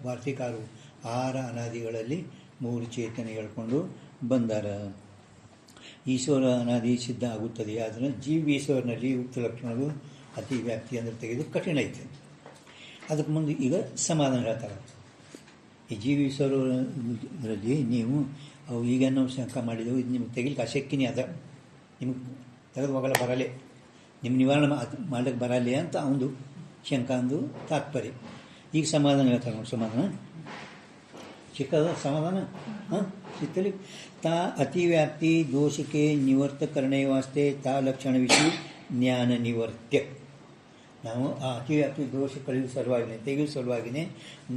ವಾರ್ತಿಕಾರು ಆಹಾರ ಅನಾದಿಗಳಲ್ಲಿ ಮೂರು ಚೇತನೆ ಹೇಳ್ಕೊಂಡು ಬಂದಾರ. ಈಶ್ವರ ಅನಾದಿ ಸಿದ್ಧ ಆಗುತ್ತದೆ. ಆದರೆ ಈಶ್ವರನಲ್ಲಿ ಉಕ್ತ ಲಕ್ಷಣಗಳು ಅತಿ ವ್ಯಾಪ್ತಿ ಅಂದರೆ ತೆಗೆದು ಕಠಿಣ ಐತೆ. ಅದಕ್ಕೆ ಮುಂದೆ ಈಗ ಸಮಾಧಾನ ಹೇಳ್ತಾರೆ. ಈ ಈಶ್ವರರಲ್ಲಿ ನೀವು ಅವು ಈಗ ನಾವು ಶಂಕ ಮಾಡಿದೆವು, ಇದು ನಿಮ್ಗೆ ತೆಗಿಲಿಕ್ಕೆ ಅಶಕ್ಯನೇ ಅದ, ನಿಮ್ಗೆ ತೆಗೆದು ಹೋಗಲ್ಲ ಬರಲೇ, ನಿಮ್ಮ ನಿವಾರಣೆ ಮಾಡಲಿಕ್ಕೆ ಬರಲ್ಲ ಅಂತ ಒಂದು ಶಂಕ ಅಂದು ತಾತ್ಪರ್ಯ. ಈಗ ಸಮಾಧಾನ ಹೇಳ್ತಾರೆ ನೋಡಿ. ಸಮಾಧಾನ ಸಿಕ್ಕದ ಸಮಾಧಾನ ಸಿಕ್ಕಲಿ. ತಾ ಅತಿವ್ಯಾಪ್ತಿ ದೋಷಕ್ಕೆ ನಿವರ್ತ ಕರಣೆ ವಾಸ್ತೆ ತಾ ಲಕ್ಷಣ ವಿಷಯ ಜ್ಞಾನ ನಿವರ್ತ್ಯ. ನಾವು ಆ ಅತಿವ್ಯಾಪ್ತಿ ದೋಷ ಕಳೆಯುವ ಸಲುವಾಗಿನೇ ತೆಗೆಯುವ ಸಲುವಾಗಿನೇ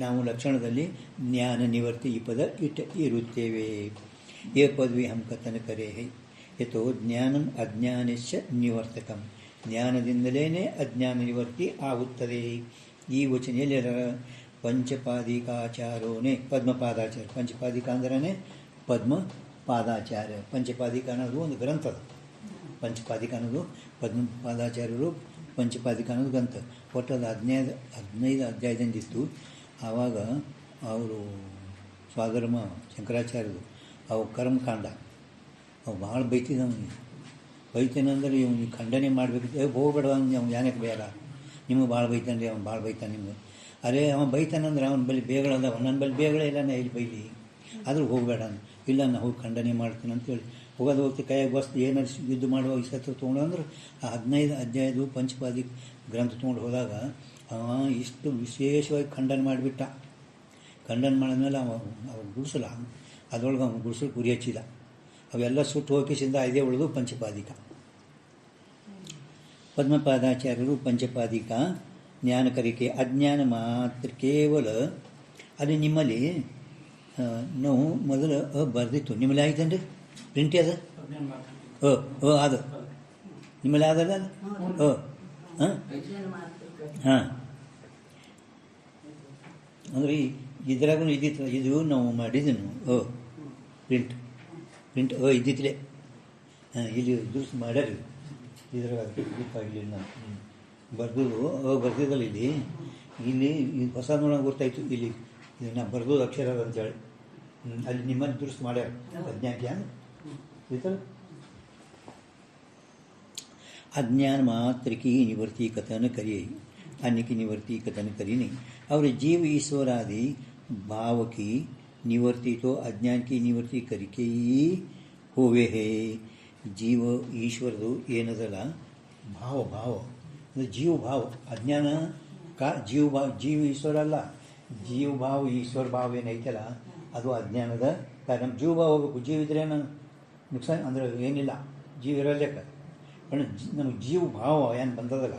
ನಾವು ಲಕ್ಷಣದಲ್ಲಿ ಜ್ಞಾನ ನಿವರ್ತಿ ಈ ಪದ ಇರುತ್ತೇವೆ. ಏ ಪದವಿ ಹಂ ಕಥನ ಕರೆ ಯಥೋ ಜ್ಞಾನಂ ಅಜ್ಞಾನಶ್ಚ ನಿವರ್ತಕಂ. ಜ್ಞಾನದಿಂದಲೇ ಅಜ್ಞಾನ ನಿವರ್ತಿ ಆಗುತ್ತದೆ. ಈ ವಚನೆಯಲ್ಲಿ ಪಂಚಪಾದಿಕಾಚಾರೋನೇ ಪದ್ಮಪಾದಾಚಾರ್ಯ. ಪಂಚಪಾದಿಕ ಅಂದ್ರೆ ಪದ್ಮಪಾದಾಚಾರ್ಯ. ಪಂಚಪಾದಿಕ ಅನ್ನೋದು ಒಂದು ಗ್ರಂಥ. ಪಂಚಪಾದಿಕ ಅನ್ನೋದು ಪದ್ಮಪಾದಾಚಾರ್ಯರು, ಪಂಚಪಾದಿಕ ಅನ್ನೋದು ಗ್ರಂಥ. ಒಟ್ಟು ಅದು 15 ಅಧ್ಯಾಯದಿಂದಿತ್ತು. ಆವಾಗ ಅವರು ಸ್ವಾಧರ್ಮ ಶಂಕರಾಚಾರ್ಯರು ಅವು ಕರ್ಮಕಾಂಡ ಅವು ಭಾಳ ಬೈತಿದ್ದ. ಅವನಿಗೆ ಬೈತೇನೆಂದ್ರೆ ಇವ್ನಿಗೆ ಖಂಡನೆ ಮಾಡಬೇಕು, ಹೋಗ್ಬೇಡ ಅವ್ನು ಯಾನಕ್ಕೆ ಬೇಡ, ನಿಮಗೆ ಭಾಳ ಬೈತಾನೆ, ಅವ್ನು ಭಾಳ ಬೈತಾನೆ ನಿಮ್ಗೆ. ಅರೇ ಅವನು ಬೈತಾನಂದ್ರೆ ಅವನ ಬಳಿ ಬೇಗಳದಾವ, ನನ್ನ ಬಳಿ ಬೇಗಳೇ ಇಲ್ಲ, ನಾ ಇಲ್ಲಿ ಬೈಲಿ, ಆದರೂ ಹೋಗಬೇಡ. ಇಲ್ಲ ನಾ ಹೋಗಿ ಖಂಡನೆ ಮಾಡ್ತೀನಿ ಅಂತೇಳಿ ಹೋಗೋದು ಕೈಯಾಗ ಬಸ್ತು ಏನಾರು ಯುದ್ಧ ಮಾಡುವಾಗ ಸತ್ರ ತೊಗೊಂಡು ಅಂದ್ರೆ ಆ 15 ಅಧ್ಯಾಯದು ಪಂಚಪಾದಿ ಗ್ರಂಥ ತೊಗೊಂಡು ಹೋದಾಗ ಇಷ್ಟು ವಿಶೇಷವಾಗಿ ಖಂಡನೆ ಮಾಡಿಬಿಟ್ಟ. ಖಂಡನೆ ಮಾಡಿದ್ಮೇಲೆ ಅವ ಗುಡಿಸಲ್ಲ, ಅದರೊಳಗೆ ಅವನು ಗುಡಿಸಲು ಗುರಿ ಹಚ್ಚಿದ. ಅವೆಲ್ಲ ಸುಟ್ಟು ಹೋಗಿಸಿಂದ ಇದೇ ಉಳಿದು ಪಂಚಪಾದಿಕ. ಪದ್ಮಪಾದಾಚಾರ್ಯರು ಪಂಚಪಾದಿಕ ಜ್ಞಾನಕರಿಕೆ ಅಜ್ಞಾನ ಮಾತ್ರ ಕೇವಲ. ಅದು ನಿಮ್ಮಲ್ಲಿ ನಾವು ಮೊದಲು ಬರೆದಿತ್ತು, ನಿಮ್ಮಲ್ಲಿ ಆಯ್ತೇನ್ರಿ ಪ್ರಿಂಟಿ ಅದ ಅದು ನಿಮ್ಮಲ್ಲಿ ಆದಲ್ಲ ಅದು ಹಾಂ ಅಂದ್ರೆ ಇದ್ರಾಗೂ ಇದ್ದಿತ್ತು. ಇದು ನಾವು ಮಾಡಿದನು ಪ್ರಿಂಟ್ ಇದ್ದಿತ್ತಲೇ ಇಲ್ಲಿ ದುರ್ಸ್ ಮಾಡ್ಯಾರ. ಇದ್ರಾಗ ಇಲ್ಲಿ ನಾನು ಬರ್ದಿದ್ದಲ್ಲ. ಇಲ್ಲಿ ಹೊಸ ನೋಡೋಣ ಗೊತ್ತಾಯ್ತು. ಇಲ್ಲಿ ನಾ ಬರ್ದೋದು ಅಕ್ಷರ ಅಂತೇಳಿ ಅಲ್ಲಿ ನಿಮ್ಮಲ್ಲಿ ದುರುಸ್ತು ಮಾಡ್ಯಾರ. ಅಜ್ಞಾನ अज्ञान मात्र की निवृत्ति कथन करिए, अन्य की निवृत्ति कथन करी नहीं. और जीव ईश्वर आदि भाव की निवृत्ति तो अज्ञान की निवृत्ति करके ही होवे है. जीव ईश्वरದು ಏನದಲ್ಲ ಭಾವ ಅಂದರೆ ಜೀವ ಭಾವ. ಅಜ್ಞಾನ ಜೀವ ಈಶ್ವರ ಅಲ್ಲ, ಜೀವ ಭಾವ ಈಶ್ವರ ಭಾವ ಏನೈತಲ್ಲ ಅದು ಅಜ್ಞಾನದ ಕಾರಣ. ಜೀವ ಭಾವ ಹೋಗ್ಬೇಕು. ಜೀವ ಇದ್ರೇನು ನುಕ್ಸಾನ್ ಅಂದ್ರೆ ಏನಿಲ್ಲ, ಜೀವ ಇರಲೇಕ. ನಮಗೆ ಜೀವ ಭಾವ ಏನು ಬಂದದಲ್ಲ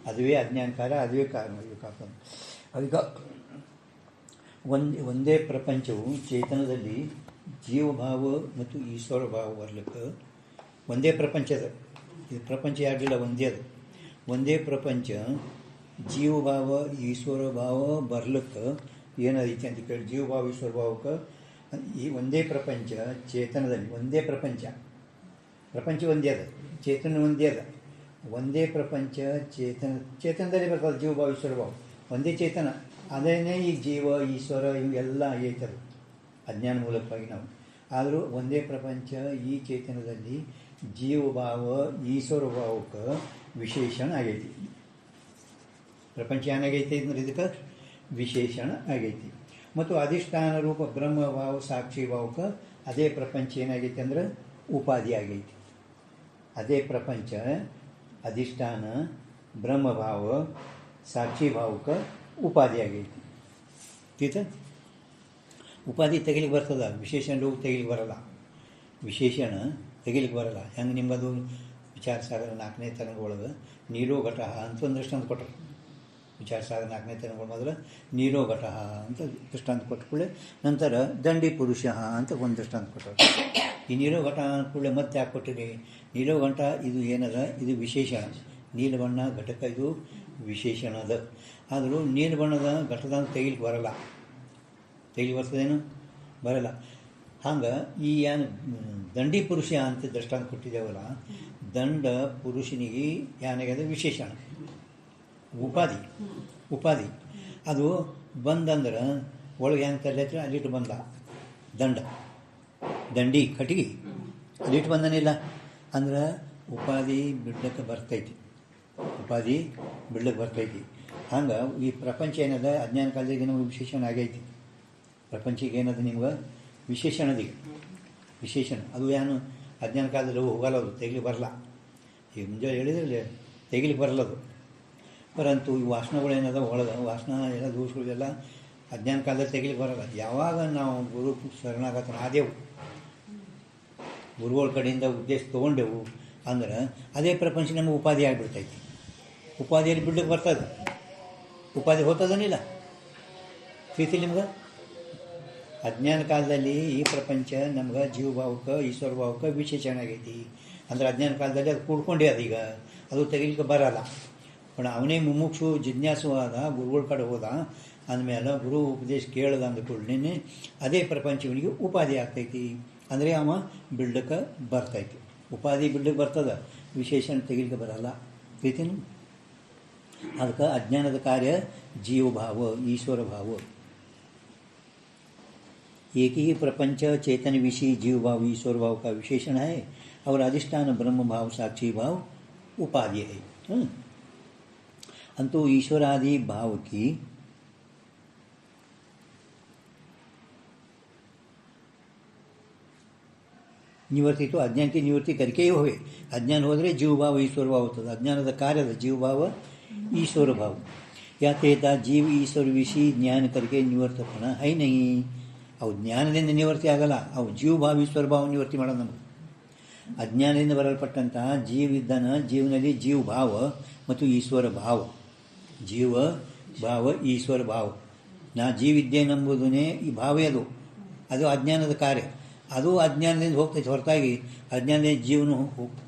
ಅದುವೇ ಅಜ್ಞಾನಕಾರ, ಅದುವೇ ಕಾರಣ ಇರಬೇಕಾಗ್ತದೆ. ಅದಕ್ಕೆ ಒಂದೇ ಪ್ರಪಂಚವು ಚೇತನದಲ್ಲಿ ಜೀವಭಾವ ಮತ್ತು ಈಶ್ವರ ಭಾವ ಬರ್ಲಿಕ್ಕೆ ಒಂದೇ ಪ್ರಪಂಚದ. ಇದು ಪ್ರಪಂಚ ಯಾರಿಲ್ಲ, ಒಂದೇ ಅದು ಒಂದೇ ಪ್ರಪಂಚ. ಜೀವಭಾವ ಈಶ್ವರ ಭಾವ ಬರ್ಲಿಕ್ಕೆ ಏನೈತಿ ಅಂತ ಕೇಳಿ, ಜೀವಭಾವ ಈಶ್ವರ ಭಾವಕ್ಕೆ ಈ ಒಂದೇ ಪ್ರಪಂಚ ಚೇತನದಲ್ಲಿ ಒಂದೇ ಪ್ರಪಂಚ ಒಂದೇ ಅದ, ಚೇತನ ಒಂದೇ ಅದ. ಒಂದೇ ಪ್ರಪಂಚ ಚೇತನದಲ್ಲಿ ಬರ್ತದೆ ಜೀವಭಾವ ಈಶ್ವರ ಭಾವ ಒಂದೇ ಚೇತನ. ಅದೇನೇ ಈ ಜೀವ ಈಶ್ವರ ಇವೆಲ್ಲ ಐತದು ಅಜ್ಞಾನ ಮೂಲಕವಾಗಿ ನಾವು. ಆದರೂ ಒಂದೇ ಪ್ರಪಂಚ ಈ ಚೇತನದಲ್ಲಿ ಜೀವಭಾವ ಈಶ್ವರ ಭಾವಕ್ಕೆ ವಿಶೇಷಣ ಆಗೈತಿ. ಪ್ರಪಂಚ ಏನಾಗೈತಿ ಅಂದ್ರೆ ಇದಕ್ಕೆ ವಿಶೇಷಣ ಆಗೈತಿ. ಮತ್ತು ಅಧಿಷ್ಠಾನ ರೂಪ ಬ್ರಹ್ಮಭಾವ ಸಾಕ್ಷಿ ಭಾವಕ್ಕೆ ಅದೇ ಪ್ರಪಂಚ ಏನಾಗೈತಿ ಅಂದ್ರೆ ಉಪಾಧಿ ಆಗೈತಿ. ಅದೇ ಪ್ರಪಂಚ ಅಧಿಷ್ಠಾನ ಬ್ರಹ್ಮಭಾವ ಸಾಕ್ಷಿ ಭಾವಕ್ಕೆ ಉಪಾಧಿ ಆಗೈತಿ. ತೀತ ಉಪಾಧಿ ತೆಗಿಲಿಕ್ಕೆ ಬರ್ತದ, ವಿಶೇಷಣ ರೂಪ ತೆಗಿಲಿಕ್ಕೆ ಬರಲ್ಲ. ವಿಶೇಷಣ ತೆಗಿಲಿಕ್ಕೆ ಬರಲ್ಲ. ಹೆಂಗೆ ನಿಮ್ಮದು ವಿಚಾರ ಸಾಗರ 4ನೇ ತರಂಗದೊಳಗೆ ನೀರೋ ಘಟಃ ಅಂತ ಒಂದು ದೃಷ್ಟಾಂತ ಕೊಟ್ಟರು. ವಿಚಾರ ಸಾಗರ 4ನೇ ತರಂಗಗಳ ಮೊದಲು ನೀರೋ ಘಟಃ ಅಂತ ದೃಷ್ಟಾಂತ ಕೊಟ್ಟಕೊಳ್ಳೆ, ನಂತರ ದಂಡಿ ಪುರುಷ ಅಂತ ಒಂದು ದೃಷ್ಟಾಂತ ಕೊಟ್ಟರು. ಈ ನೀರೋ ಘಟ ಅಂದ್ಕೊಳ್ಳೆ ಮತ್ತೆ ಯಾಕೆ ಕೊಟ್ಟಿರಿ? ನೀರೋ ಘಟ ಇದು ಏನದ, ಇದು ವಿಶೇಷಣ. ನೀಲಬಣ್ಣ ಘಟಕ ಇದು ವಿಶೇಷಣ ಅದ. ಆದರೂ ನೀರು ಬಣ್ಣದ ಘಟದ ತೆಗಿಲಿಕ್ಕೆ ಬರಲ್ಲ. ತೆಗಿಲಿಕ್ಕೆ ಬರ್ತದೇನು? ಬರಲ್ಲ. ಹಂಗೆ ಈ ಏನು ದಂಡಿ ಪುರುಷ ಅಂತ ದೃಷ್ಟಾಂತ ಕೊಟ್ಟಿದ್ದೇವಲ್ಲ, ದಂಡ ಪುರುಷನಿಗೆ ಏನಾಗ್ಯದ ವಿಶೇಷಣ ಉಪಾಧಿ. ಅದು ಬಂದಂದ್ರೆ ಒಳಗೆ ಹೆಂಗೆ ತರ್ಲೈತ್ರಿ ಅಲ್ಲಿಟ್ಟು ಬಂದ ದಂಡಿ ಕಟ್ಟಿಗೆ ಅಲ್ಲಿಟ್ಟು ಬಂದನಿಲ್ಲ ಅಂದ್ರೆ ಉಪಾಧಿ ಬಿಡ್ಲಿಕ್ಕೆ ಬರ್ತೈತಿ ಹಂಗೆ ಈ ಪ್ರಪಂಚ ಏನದ ಅಜ್ಞಾನ ಕಾಲದಾಗ ನಮಗೆ ವಿಶೇಷಣ ಆಗೈತಿ. ಪ್ರಪಂಚಕ್ಕೆ ಏನದ ನಿಮ್ಗೆ ವಿಶೇಷಣ ಅದು ಏನು ಅಜ್ಞಾನ ಕಾಲದಲ್ಲಿ ಹೋಗಲ್ಲ, ಅದು ತೆಗಿಲಿಕ್ಕೆ ಬರಲ್ಲ. ಈಗ ಮುಂಜಾನೆ ಹೇಳಿದ್ರಲ್ಲಿ ತೆಗಿಲಿಕ್ಕೆ ಬರಲ್ಲ ಅದು. ಪರಂತು ಈ ವಾಸನಗಳು ಏನದ ಒಳಗೆ ವಾಸನ ಎಲ್ಲ ದೋಷಗಳೆಲ್ಲ ಅಜ್ಞಾನ ಕಾಲದಲ್ಲಿ ತೆಗಿಲಿಕ್ಕೆ ಬರಲ್ಲ. ಯಾವಾಗ ನಾವು ಗುರು ಶರಣಾಗತನ ಆದೆವು, ಗುರುಗಳ ಕಡೆಯಿಂದ ಉದ್ದೇಶ ತೊಗೊಂಡೆವು ಅಂದ್ರೆ ಅದೇ ಪ್ರಪಂಚ ನಮಗೆ ಉಪಾಧಿ ಆಗಿಬಿಡ್ತೈತಿ. ಉಪಾಧಿಯಲ್ಲಿ ಬಿಡ್ಲಿಕ್ಕೆ ಬರ್ತದೆ, ಉಪಾಧಿ ಹೋಗ್ತದನಿಲ್ಲ ಪ್ರೀತಿ ನಿಮ್ಗೆ. ಅಜ್ಞಾನ ಕಾಲದಲ್ಲಿ ಈ ಪ್ರಪಂಚ ನಮ್ಗೆ ಜೀವ ಭಾವಕ್ಕೆ ಈಶ್ವರ ಭಾವಕ್ಕೆ ವಿಶೇಷಣ ಆಗೈತಿ. ಅಂದ್ರೆ ಅಜ್ಞಾನ ಕಾಲದಲ್ಲಿ ಅದು ಕೂಡ್ಕೊಂಡೇ ಅದೀಗ, ಅದು ತೆಗಿಲಿಕ್ಕೆ ಬರಲ್ಲ. पण ಅವನೇ ಮುಮುಕ್ಷು ಜಿಜ್ಞಾಸು ಆದ, ಗುರುಗಳ ಕಡೆ ಹೋದ ಅಂದಮೇಲೆ ಗುರು ಉಪದೇಶ ಕೇಳದ ಅಂದ ಕೂಡಲೇ ಅದೇ ಪ್ರಪಂಚ ಇವನಿಗೆ ಉಪಾಧಿ ಆಗ್ತೈತಿ. ಅಂದರೆ ಅವ ಬಿಡ್ಲಿಕ್ಕೆ ಬರ್ತೈತಿ. ಉಪಾಧಿ ಬಿಡ್ಲಿಕ್ಕೆ ಬರ್ತದೆ, ವಿಶೇಷಣ ತೆಗಿಲಿಕ್ಕೆ ಬರಲ್ಲ. ಪ್ರೀತಿನು ಅದಕ್ಕೆ ಅಜ್ಞಾನದ ಕಾರ್ಯ ಜೀವಭಾವ ईश्वर भाव. एक ही प्रपंच चेतन विषय जीव भाव ईश्वर भाव का विशेषण है और अधिष्ठान ब्रह्म भाव साक्षी भाव उपाधि है. अंतु ईश्वरादि भाव की निवृत्ति तो अज्ञान की निवृत्ति करके ही होवे. अज्ञान होದ್ರೆ जीव भाव ईश्वर भाव होता. अज्ञानದ ಕಾರ್ಯದ जीव भाव ईश्वर भाव. या तेता जीव ईश्वर विषय ज्ञान करके निवर्तपण है नहीं. ಅವು ಜ್ಞಾನದಿಂದ ನಿವೃತ್ತಿ ಆಗಲ್ಲ, ಅವು ಜೀವ ಭಾವ ಈಶ್ವರ ಭಾವ ನಿವೃತ್ತಿ ಮಾಡೋದು. ನಮಗೆ ಅಜ್ಞಾನದಿಂದ ಬರಲ್ಪಟ್ಟಂತಹ ಜೀವ ಇದ್ದಾನ, ಜೀವನಲ್ಲಿ ಜೀವ ಭಾವ ಮತ್ತು ಈಶ್ವರ ಭಾವ. ಜೀವ ಭಾವ ಈಶ್ವರ ಭಾವ. ನಾ ಜೀವಿದ್ದೇನೆಂಬುದನ್ನೇ ಈ ಭಾವೇ ಅದು ಅಜ್ಞಾನದ ಕಾರ್ಯ. ಅದು ಅಜ್ಞಾನದಿಂದ ಹೋಗ್ತೈತೆ ಹೊರತಾಗಿ ಅಜ್ಞಾನದಿಂದ ಜೀವನ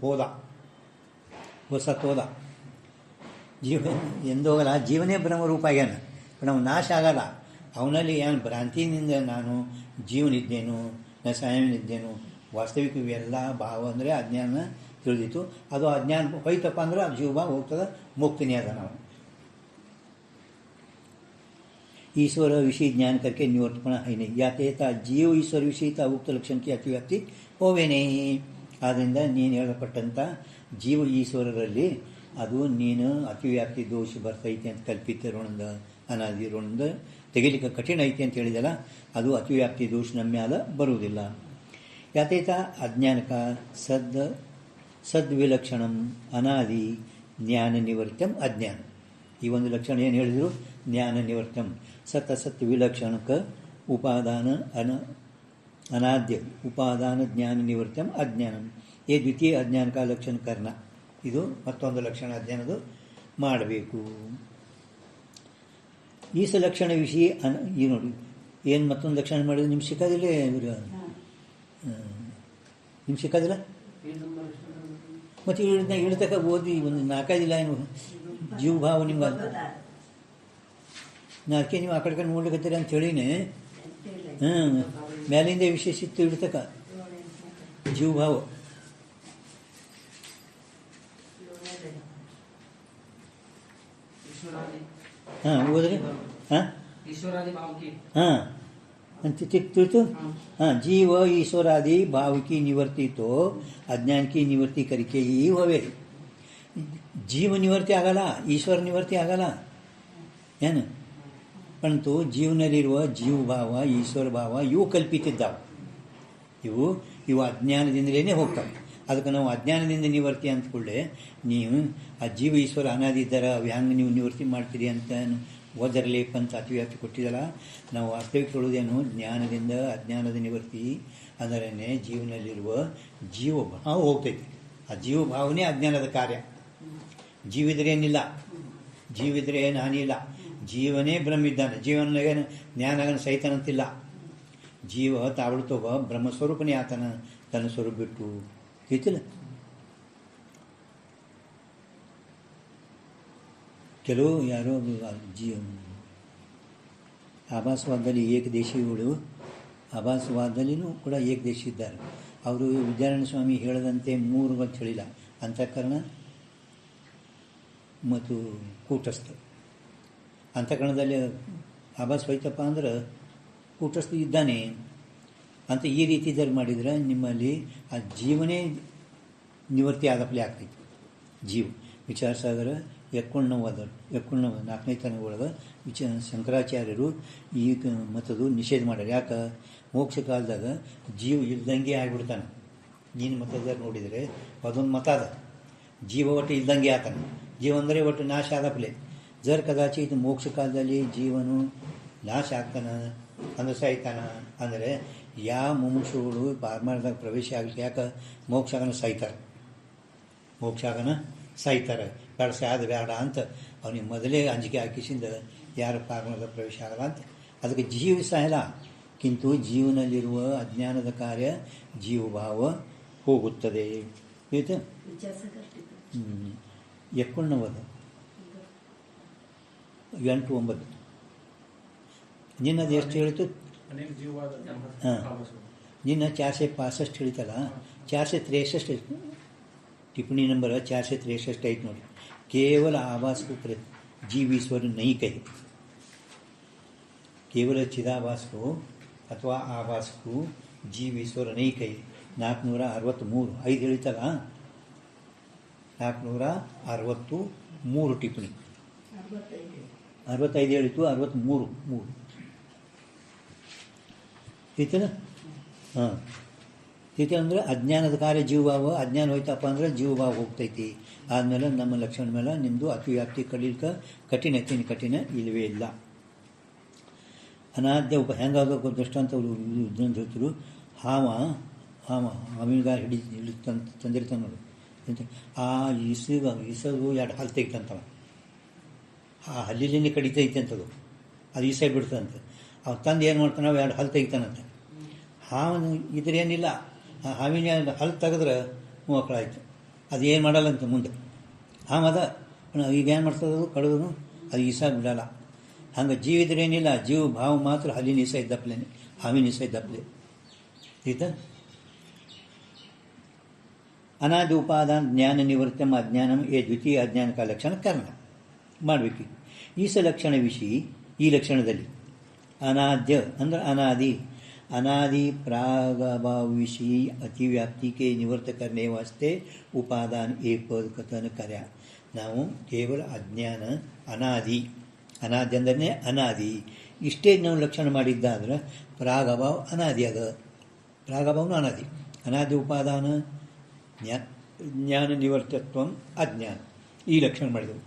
ಹೋದ ಜೀವ ಎಂದೋಗಲ್ಲ. ಜೀವನೇ ಬ್ರಹ್ಮರೂಪ ಆಗ್ಯಾನ, ನಾವು ನಾಶ ಆಗಲ್ಲ. ಅವನಲ್ಲಿ ಏನು ಭ್ರಾಂತಿಯಿಂದ ನಾನು ಜೀವನಿದ್ದೇನು ನಾ ಸಾಯನಿದ್ದೇನು ವಾಸ್ತವಿಕ ಇವೆಲ್ಲ ಭಾವ ಅಂದರೆ ಅಜ್ಞಾನ ತಿಳಿದಿತ್ತು. ಅದು ಅಜ್ಞಾನ ಹೋಯ್ತಪ್ಪ ಅಂದ್ರೆ ಅದು ಜೀವ ಹೋಗ್ತದೆ, ಮುಕ್ತಿನೇ ಅದ. ನಾವು ईश्वर विषय ज्ञान करके निवर्तपण है नहीं. या तेता जीव ईश्वर विषयता उक्त लक्षण की अतिव्याप्ति ಹೋವೇ नहीं. ಆದ್ದರಿಂದ ನೀನು ಹೇಳಲ್ಪಟ್ಟಂಥ ಜೀವ ಈಶ್ವರರಲ್ಲಿ ಅದು ನೀನು ಅತಿವ್ಯಾಪ್ತಿ ದೋಷ ಬರ್ತೈತೆ ಅಂತ ಕಲ್ಪಿತ ಋಣದ ಅನಾದಿ ಋಣದ ತೆಗಿಲಿಕ್ಕೆ ಕಠಿಣ ಐತಿ ಅಂತ ಹೇಳಿದಲ್ಲ, ಅದು ಅತಿವ್ಯಾಪ್ತಿ ದೋಷ ನಮ್ಮ ಮ್ಯಾಲ ಬರುವುದಿಲ್ಲ. ಯಾತೇತ ಅಜ್ಞಾನಕ ಸದ್ವಿಲಕ್ಷಣಂ ಅನಾದಿ ಜ್ಞಾನ ನಿವೃತ್ತಂ ಅಜ್ಞಾನ. ಈ ಒಂದು ಲಕ್ಷಣ ಏನು ಹೇಳಿದರು? ಜ್ಞಾನ ನಿವೃತ್ತಂ. ಸತ್ ವಿಲಕ್ಷಣಕ್ಕೆ ಉಪಾದಾನ ಅನಾದ್ಯ ಉಪಾದಾನ ಜ್ಞಾನ ನಿವೃತ್ತಂ ಅಜ್ಞಾನಂ. ಏ ದ್ವಿತೀಯ ಅಜ್ಞಾನಕ ಲಕ್ಷಣ ಕರ್ಣ. ಇದು ಮತ್ತೊಂದು ಲಕ್ಷಣ ಅಜ್ಞಾನದು ಮಾಡಬೇಕು. ಈ ಲಕ್ಷಣ ವಿಷಯ ಈ ನೋಡಿ ಏನು ಮತ್ತೊಂದು ಲಕ್ಷಣ ಮಾಡಿದ್ರೆ ನಿಮ್ಗೆ ಸಿಕ್ಕೋದಿಲ್ಲ. ನಿಮ್ಗೆ ಸಿಕ್ಕೋದಿಲ್ಲ ಮತ್ತು ಇಳ್ತಕ್ಕ ಓದಿ ಒಂದು 4-5 ಲೈನು ಜೀವ ಭಾವ ನಿಮ್ಗೆ ಅದಕ್ಕೆ ನೀವು ಆ ಕಡೆ ನೋಡ್ಲಿಕ್ಕತ್ತೀರಿ ಅಂತ ಹೇಳಿನೇ. ಮೇಲಿಂದ ವಿಶೇಷ ಇತ್ತು ಇಡ್ತಕ್ಕ ಜೀವ ಭಾವ. ಓದ್ರಿ. ಅಂತ ತಿಳಿತು. जीव ईश्वरादि भाव की निवृत्ति तो अज्ञान की निवृत्ति करके ही होवे. ಜೀವ ನಿವೃತ್ತಿ ಆಗಲ್ಲ, ಈಶ್ವರ ನಿವೃತ್ತಿ ಆಗಲ್ಲ. ಏನು ಪಂತು ಜೀವನಲ್ಲಿರುವ ಜೀವ ಭಾವ ಈಶ್ವರ ಭಾವ ಇವು ಕಲ್ಪಿತಿದ್ದಾವೆ. ಇವು ಅಜ್ಞಾನದಿಂದಲೇ ಹೋಗ್ತವೆ. ಅದಕ್ಕೆ ನಾವು ಅಜ್ಞಾನದಿಂದ ನಿವೃತ್ತಿ ಅಂದ್ಕೊಳ್ಳೆ ನೀವು ಆ ಜೀವ ಈಶ್ವರ ಅನಾದಿ ಇದ್ದಾರ ಅವು ಹೆಂಗೆ ನೀವು ನಿವೃತ್ತಿ ಮಾಡ್ತೀರಿ ಅಂತ ಓದರಲೇಪ ಅಂತ ಅತಿವ್ಯಾಪ್ತಿ ಕೊಟ್ಟಿದ್ದಲ್ಲ. ನಾವು ವಾಸ್ತವಿಕ ಹೇಳೋದೇನು? ಜ್ಞಾನದಿಂದ ಅಜ್ಞಾನದ ನಿವೃತ್ತಿ ಅದರನ್ನೇ ಜೀವನಲ್ಲಿರುವ ಜೀವ ಭಾವ ಹೋಗ್ತೈತಿ. ಆ ಜೀವ ಭಾವನೆ ಅಜ್ಞಾನದ ಕಾರ್ಯ. ಜೀವಿದ್ರೇನಿಲ್ಲ, ಜೀವಿದ್ರೆ ಏನು ಹಾನಿ ಇಲ್ಲ. ಜೀವನೇ ಬ್ರಹ್ಮಿದ್ದಾನೆ. ಜೀವನಿಗೆ ಜ್ಞಾನ ಸಹಿತನಂತಿಲ್ಲ. ಜೀವ ತಾವಳ್ತೋಗ ಬ್ರಹ್ಮಸ್ವರೂಪನೇ ಆತನ ತನ್ನ ಸ್ವರೂಪ ಬಿಟ್ಟು ಐತಿಲ್ಲ. ಕೆಲವು ಯಾರೋ ಆಭಾಸವಾದದಲ್ಲಿ ಏಕದೇಶಿಗಳು, ಆಭಾಸವಾದಲ್ಲಿನೂ ಕೂಡ ಏಕದೇಶಿ ಇದ್ದಾರೆ. ಅವರು ವಿದ್ಯಾರಣ್ಯ ಸ್ವಾಮಿ ಹೇಳದಂತೆ 3 ಅಂತ ಹೇಳಿಲ್ಲ. ಅಂತಃಕರಣ ಮತ್ತು ಕೂಟಸ್ಥ. ಅಂತಃಕರಣದಲ್ಲಿ ಆಭಾಸ ಹೋಯ್ತಪ್ಪ ಅಂದ್ರೆ ಕೂಟಸ್ಥ ಇದ್ದಾನೆ ಅಂತ ಈ ರೀತಿ ಇದ್ದಲ್ಲಿ ಮಾಡಿದರೆ ನಿಮ್ಮಲ್ಲಿ ಆ ಜೀವನೇ ನಿವೃತ್ತಿ ಆದಪ್ಲೆ ಆಗ್ತೈತಿ. ಜೀವ ವಿಚಾರಸಾಗರ ಎಕ್ಕೊಂಡವಾದ 4ನೇ ತನ ಒಳಗೆ ಶಂಕರಾಚಾರ್ಯರು ಈ ಮತದು ನಿಷೇಧ ಮಾಡ್ಯಾರ. ಯಾಕೆ? ಮೋಕ್ಷ ಕಾಲದಾಗ ಜೀವ ಇಲ್ದಂಗೆ ಆಗಿಬಿಡ್ತಾನೆ. ನೀನು ಮತದಾಗ ನೋಡಿದರೆ ಅದೊಂದು ಮತ ಅದ, ಜೀವ ಒಟ್ಟು ಇಲ್ದಂಗೆ ಆತಾನೆ. ಜೀವ ಅಂದರೆ ಒಟ್ಟು ನಾಶ ಆದಪ್ಲೆ. ಜರ್ ಕದಾಚಿತ್ ಮೋಕ್ಷ ಕಾಲದಲ್ಲಿ ಜೀವನು ನಾಶ ಆಗ್ತಾನೆ ಅಂದ್ರೆ ಸಾಯ್ತಾನ ಅಂದರೆ ಯಾವ ಮುಮುಕ್ಷುಗಳು ಪಾರ್ಮಾರ್ದಾಗ ಪ್ರವೇಶ ಆಗಲಿಕ್ಕೆ, ಯಾಕೆ ಮೋಕ್ಷ ಆಗನ ಸಾಯ್ತಾರೆ, ಮೋಕ್ಷ ಆಗನ ಸಾಯ್ತಾರೆ. ಬೇಡ ಸಾಯದ ಬೇಡ ಅಂತ ಅವನಿಗೆ ಮೊದಲೇ ಅಂಜಿಕೆ ಹಾಕಿಸಿಂದ ಯಾರು ಪಾರ್ಮಾರ್ದಾಗ ಪ್ರವೇಶ ಆಗಲ್ಲ ಅಂತ. ಅದಕ್ಕೆ ಜೀವ ಸಾಯಲ್ಲ, ಕಿಂತು ಜೀವನಲ್ಲಿರುವ ಅಜ್ಞಾನದ ಕಾರ್ಯ ಜೀವಭಾವ ಹೋಗುತ್ತದೆ. ಆಯಿತು? ಎಕ್ಕೊಂಡವದ 8-9 ನಿನ್ನದು ಎಷ್ಟು ಹೇಳಿತು? ಹಾಂ, ನಿನ್ನ 465 ಹೇಳಿತಲ್ಲ, 463 टिप्पणी नंबर 463 ಐತೆ ನೋಡಿ. ಕೇವಲ आभास को जीव ईश्वर नहीं कहे, केवल चिदाभास को ಅಥವಾ आभास को जीव ईश्वर नहीं कहे. 463 5 ಹೇಳಿತಲ್ಲ, 463 ಟಿಪ್ಪಣಿ. 65 ಹೇಳಿತು, 63 ಐತನ. ಹಾಂ, ಐತೆ ಅಂದರೆ ಅಜ್ಞಾನದ ಕಾರ್ಯ ಜೀವಭಾವ. ಅಜ್ಞಾನ ಹೋಯ್ತಪ್ಪ ಅಂದ್ರೆ ಜೀವಭಾವ ಹೋಗ್ತೈತಿ. ಆದಮೇಲೆ ನಮ್ಮ ಲಕ್ಷಣ ಮೇಲೆ ನಿಮ್ಮದು ಅತಿವ್ಯಾಪ್ತಿ ಕಲೀಲಿಕ್ಕೆ ಕಠಿಣ ಇಲ್ಲವೇ ಇಲ್ಲ. ಅನಾದ್ಯ ಹೆಂಗಾಗ ದೃಷ್ಟಾಂತ ಅಂತ ಹೇಳ್ತಿರು. ಹಾವಿನಗಾರ ಹಿಡಿ ತಂದಿರ್ತಾನೆ ನೋಡು. ಆ ಇಸದು 2 ಹಲ್ಲು ತೆಗಿತಂತವ. ಆ ಹಲ್ಲಿಲಿಂದ ಕಡಿತೈತೆ ಅಂತದು, ಅದು ಈಸೆ ಬಿಡ್ತಂತೆ. ಅವ ತಂದು ಏನು ಮಾಡ್ತಾನೆ, 2 ಹಲ್ಲು ತೆಗಿತಾನಂತೆ. ಹಾವನು ಇದ್ರೇನಿಲ್ಲ, ಆ ಹಾವಿನ ಹಲ್ಲು ತೆಗೆದ್ರೆ ಮಕ್ಕಳಾಯ್ತು. ಅದು ಏನು ಮಾಡಲ್ಲಂತೆ ಮುಂದೆ. ಹಾವದ ಈಗ ಏನು ಮಾಡ್ತದದು, ಕಳೆದು ಅದು ಈಸ ಬಿಡಲ್ಲ. ಹಂಗೆ ಜೀವ ಇದ್ರೇನಿಲ್ಲ, ಜೀವ ಭಾವ ಮಾತ್ರ ಹಲ್ಲಿನ ಈಸ ಇದ್ದಪ್ಲೆ, ಹಾವಿನ ಈಸ ಇದ್ದಪ್ಲೆ. ಆಯ್ತಾ? ಅನಾದಿ ಉಪಾದಾನ ಜ್ಞಾನ ನಿವೃತ್ತಮ ಅಜ್ಞಾನಂ ಏ ದ್ವಿತೀಯ ಅಜ್ಞಾನ ಕಾ ಲಕ್ಷಣ ಕರ್ಣ ಮಾಡಬೇಕು. ಈಸ ಲಕ್ಷಣ ವಿಷಯ ಈ ಲಕ್ಷಣದಲ್ಲಿ ಅನಾದ್ಯ ಅಂದ್ರೆ अनादि प्रागभाव विषय अतिव्याप्ति के निवृत्त करने वास्ते उपादान ए पद कथन कर्या. ನಾವು ಕೇವಲ ಅಜ್ಞಾನ ಅನಾದಿ ಅಂದರೆ ಅನಾದಿ ಇಷ್ಟೇ ನಾವು ಲಕ್ಷಣ ಮಾಡಿದ್ದಾದ್ರೆ ಪ್ರಾಗಭಾವ ಅನಾದಿ ಅದ. ಪ್ರಾಗಭಾವನು ಅನಾದಿ ಉಪಾದಾನ ಜ್ಞಾನ ನಿವರ್ತತ್ವ ಅಜ್ಞಾನ ಈ ಲಕ್ಷಣ ಮಾಡಿದೆವು.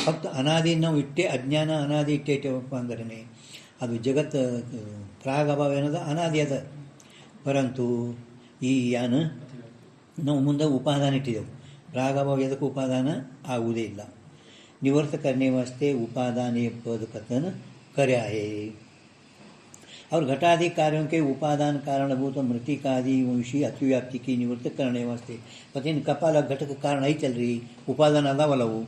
ಫಕ್ತ ಅನಾದಿ ನಾವು ಇಟ್ಟೆ, ಅಜ್ಞಾನ ಅನಾದಿ ಇಟ್ಟೇಟಪ್ಪ ಅಂದ್ರೆ ಅದು ಜಗತ್ತು ಪ್ರಾಗಭಾವ ಏನದ ಅನಾದಿ ಅದ. ಪರಂತು ಈ ನಾವು ಮುಂದೆ ಉಪಾದಾನ ಇಟ್ಟಿದ್ದೆವು. ಪ್ರಾಗಭಾವ ಎದಕ್ಕೆ ಉಪಾದಾನ ಆಗುವುದೇ ಇಲ್ಲ. निवर्त करने वास्ते उपादान पद कथन कर्या है. और घटादि कार्यों के उपादान कारणभूत मृतिकादि विषय अतिव्याप्ति की निवृत्त करने वास्ते पतिन कपाल घटक कारण ही चल रही उपादान अदावलವು.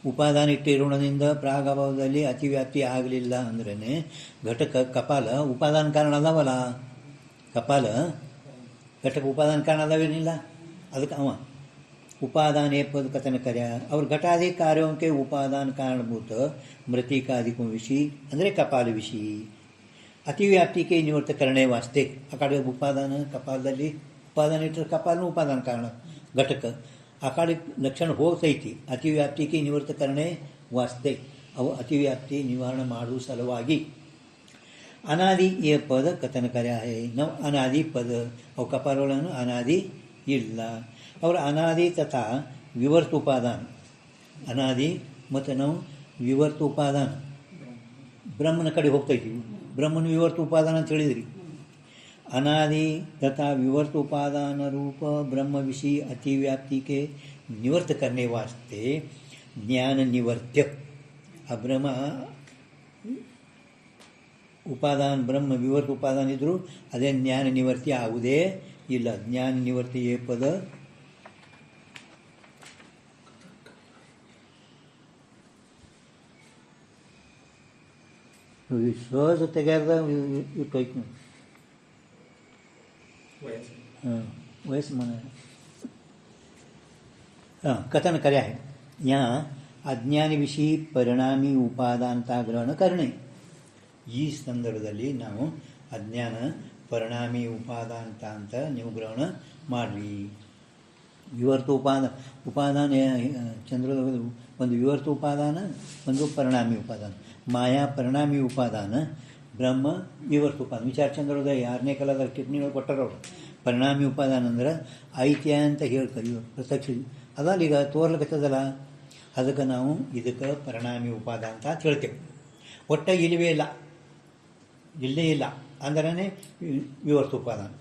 ಉಪಾದಾನ ಇಟ್ಟಿರೋಣದಿಂದ ಪ್ರಾಗಭಾವದಲ್ಲಿ ಅತಿವ್ಯಾಪ್ತಿ ಆಗಲಿಲ್ಲ ಅಂದ್ರೇ ಘಟಕ ಕಪಾಲ ಉಪಾದಾನ ಕಾರಣ ಅದಾವಲ್ಲ. ಕಪಾಲ ಘಟಕ ಉಪಾದಾನ ಕಾರಣ ಅದಾವೇನಿಲ್ಲ, ಅದಕ್ಕೆ ಅವ उपादान पद कथन कर्या. और घटादि कार्यों के उपादान कारणभूत मृतिकादिकों विषय ಅಂದರೆ ಕಪಾಲ ವಿಷಯ ಅತಿವ್ಯಾಪ್ತಿ के निवृत्त करने वास्ते ಆ ಕಡೆ ಉಪಾದಾನ ಕಪಾಲದಲ್ಲಿ ಉಪಾದಾನ ಇಟ್ಟರೆ ಕಪಾಲನು ಉಪಾದಾನ ಕಾರಣ ಘಟಕ ಆ ಕಡೆ ಲಕ್ಷಣ ಹೋಗ್ತೈತಿ. ಅತಿವ್ಯಾಪ್ತಿಗೆ ನಿವೃತ್ತ ಕರಣೆ ವಾಸ್ತೆ ಅವು ಅತಿವ್ಯಾಪ್ತಿ ನಿವಾರಣೆ ಮಾಡುವ ಸಲುವಾಗಿ ಅನಾದಿ ಈ ಪದ ಕಥನ ಕಾರ್ಯ ಹೇ. ನಾವು ಅನಾದಿ ಪದ ಅವು ಕಪಾಲಗಳನ್ನು ಅನಾದಿ ಇಲ್ಲ. ಅವರ ಅನಾದಿ ತಥಾ ವಿವರ್ತ ಉಪಾದಾನ ಅನಾದಿ ಮತ್ತು ನಾವು ವಿವರ್ತ ಉಪಾದಾನ ಬ್ರಹ್ಮನ ಕಡೆ ಹೋಗ್ತಾಯಿದ್ದೀವಿ. ಬ್ರಹ್ಮನ ವಿವರ್ತ ಉಪಾದಾನ ಅಂತ ಹೇಳಿದ್ರಿ. अनादि तथा विवर्त उपादान रूप ब्रह्म विषय अतिव्याप्ति के निवर्त करने वास्ते ज्ञान निवर्त्य ब्रह्म उपादान ब्रह्म विवर्त उपादान इद्रू अದೇ ज्ञान निवर्ति आगुದೇ ಇಲ್ಲ. ज्ञान निवर्ति ये पद सहज ತೆಗೆದ ಇಟ್ಟೋಯ್ತು. वयस मन कथन कर्या है. यहाँ ಅಜ್ಞಾನವಿಷಿ ಪರಿಣಾಮಿ ಉಪಾದಾಂತ ಗ್ರಹಣ ಕರ್ಣೆ. ಈ ಸಂದರ್ಭದಲ್ಲಿ ನಾವು ಅಜ್ಞಾನ ಪರಿಣಾಮಿ ಉಪಾದಾಂತ ಅಂತ ನೀವು ಗ್ರಹಣ ಮಾಡಿರಿ. ವಿವರ್ತ ಉಪಾದಾನ ಚಂದ್ರಲೋಕದ ಒಂದು ವಿವರ್ತ ಉಪಾದಾನ, ಒಂದು ಪರಿಣಾಮಿ ಉಪಾದಾನ. ಮಾಯಾ ಪರಿಣಾಮಿ ಉಪಾದಾನ, ಬ್ರಹ್ಮ ವಿವರ್ತ ಉಪಾದಾನ. ವಿಚಾರ ಚಂದ್ರೋದಯ 6ನೇ ಕಾಲದ ಟಿಪ್ಪಣಿಗಳು ಕೊಟ್ಟರವ್ರು. ಪರಿಣಾಮಿ ಉಪಾದಾನ ಅಂದ್ರೆ ಐತ್ಯ ಅಂತ ಹೇಳ್ತಾರೆ, ಪ್ರತ್ಯಕ್ಷ ಅದಲ್ಲ ಈಗ ತೋರ್ಲಿಕ್ಕತ್ತದಲ್ಲ, ಅದಕ್ಕೆ ನಾವು ಇದಕ್ಕೆ ಪರಿಣಾಮಿ ಉಪಾದಾನ ಅಂತ ಹೇಳ್ತೇವೆ. ಒಟ್ಟ ಇಲ್ಲವೇ ಇಲ್ಲ, ಇಲ್ಲೇ ಇಲ್ಲ अंदराने विवर्त उपादान.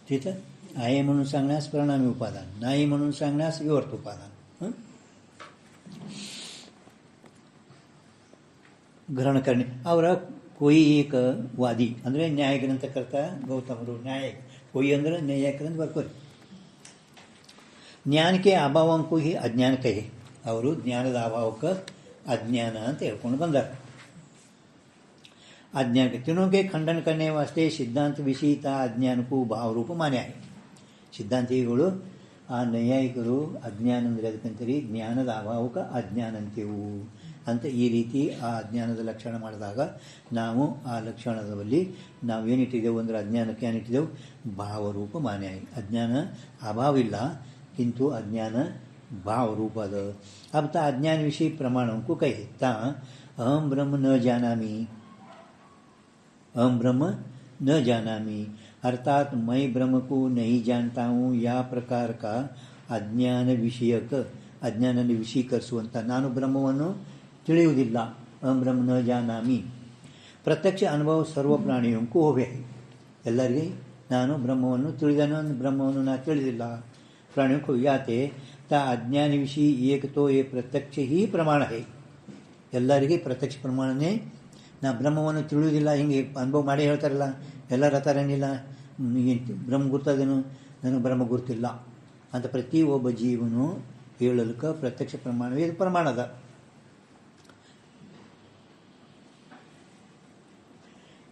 तिथं आहे म्हणून सांगण्यास परिणामी उपादान, नाही म्हणून सांगण्यास विवर्त उपादान. ग्रहण करणे. ಅವರ कोई एक वादी ಅಂದರೆ ನ್ಯಾಯ ಗ್ರಂಥಕರ್ತ ಗೌತಮರು ನ್ಯಾಯಕ, कोई ಅಂದರೆ ನ್ಯಾಯಕರಂತ ಬರ್ಕೋರಿ. ಜ್ಞಾನಕ್ಕೆ ಅಭಾವಂಕೂ ಹಿ ಅಜ್ಞಾನ ಕಹಿ. ಅವರು ಜ್ಞಾನದ ಅಭಾವಕ್ಕೆ ಅಜ್ಞಾನ ಅಂತ ಹೇಳ್ಕೊಂಡು ಬಂದಾರೆ. अज्ञान के तीनों के खंडन करने वास्ते सिद्धांत विषयता अज्ञान को भाव रूप माने आहे. ಸಿದ್ಧಾಂತಿಗಳು ಆ ನೈಯಾಯಿಕರು ಅಜ್ಞಾನ ಅಂದರೆ ಅದಕ್ಕಂತರಿ ಜ್ಞಾನದ ಅಭಾವಕ ಅಜ್ಞಾನ ಅಂತೆವು ಅಂತ ಈ ರೀತಿ ಆ ಅಜ್ಞಾನದ ಲಕ್ಷಣ ಮಾಡಿದಾಗ ನಾವು ಆ ಲಕ್ಷಣದಲ್ಲಿ ನಾವು ಏನಿಟ್ಟಿದ್ದೆವು ಅಂದರೆ ಅಜ್ಞಾನಕ್ಕೆ ಏನಿಟ್ಟಿದ್ದೆವು ಭಾವರೂಪ ಮಾನ್ಯ ಆಗಿ. ಅಜ್ಞಾನ ಅಭಾವ ಇಲ್ಲ, किंतु अज्ञान भाव रूप अद. अब ता अज्ञान विषय प्रमाणों को कहे ता अहम ब्रह्म न जानामि, अहम ब्रह्म न जानामि अर्थात मैं ब्रह्म को नहीं जानता हूँ या प्रकार का अज्ञान विषयक अज्ञान ವಿಷೀಕರಿಸುವಂಥ ನಾನು ಬ್ರಹ್ಮವನ್ನು ತಿಳಿಯುವುದಿಲ್ಲ. ಅಹಂ ಬ್ರಹ್ಮ ನ ಜಾನಾಮಿ. ಪ್ರತ್ಯಕ್ಷ ಅನುಭವ ಸರ್ವ ಪ್ರಾಣಿಯಂಕೂ ಹೋವೆ. ಎಲ್ಲರಿಗೆ ನಾನು ಬ್ರಹ್ಮವನ್ನು ತಿಳಿದನು, ಬ್ರಹ್ಮವನ್ನು ನಾನು ತಿಳಿದಿಲ್ಲ. ಪ್ರಾಣಿಯಂಕೂ ಯಾತೆ ತಾ ಅಜ್ಞಾನ ವಿಷಯ ಏಕ ತೋ ಏ ಪ್ರತ್ಯಕ್ಷ ಹಿ ಪ್ರಮಾಣ ಹೇ. ಎಲ್ಲರಿಗೆ ಪ್ರತ್ಯಕ್ಷ ಪ್ರಮಾಣನೇ. ನಾ ಬ್ರಹ್ಮವನ್ನು ತಿಳಿಯುವುದಿಲ್ಲ ಹಿಂಗೆ ಅನುಭವ ಮಾಡಿ ಹೇಳ್ತಾರಲ್ಲ, ಎಲ್ಲರ ಹತ್ತಾರೇನಿಲ್ಲ ಬ್ರಹ್ಮ ಗುರ್ತದೇನು, ನನಗೆ ಬ್ರಹ್ಮ ಗುರ್ತಿಲ್ಲ ಅಂತ ಪ್ರತಿಯೊಬ್ಬ ಜೀವನು ಹೇಳಲಿಕ್ಕೆ ಪ್ರತ್ಯಕ್ಷ ಪ್ರಮಾಣವೇ ಇದು ಪ್ರಮಾಣದ.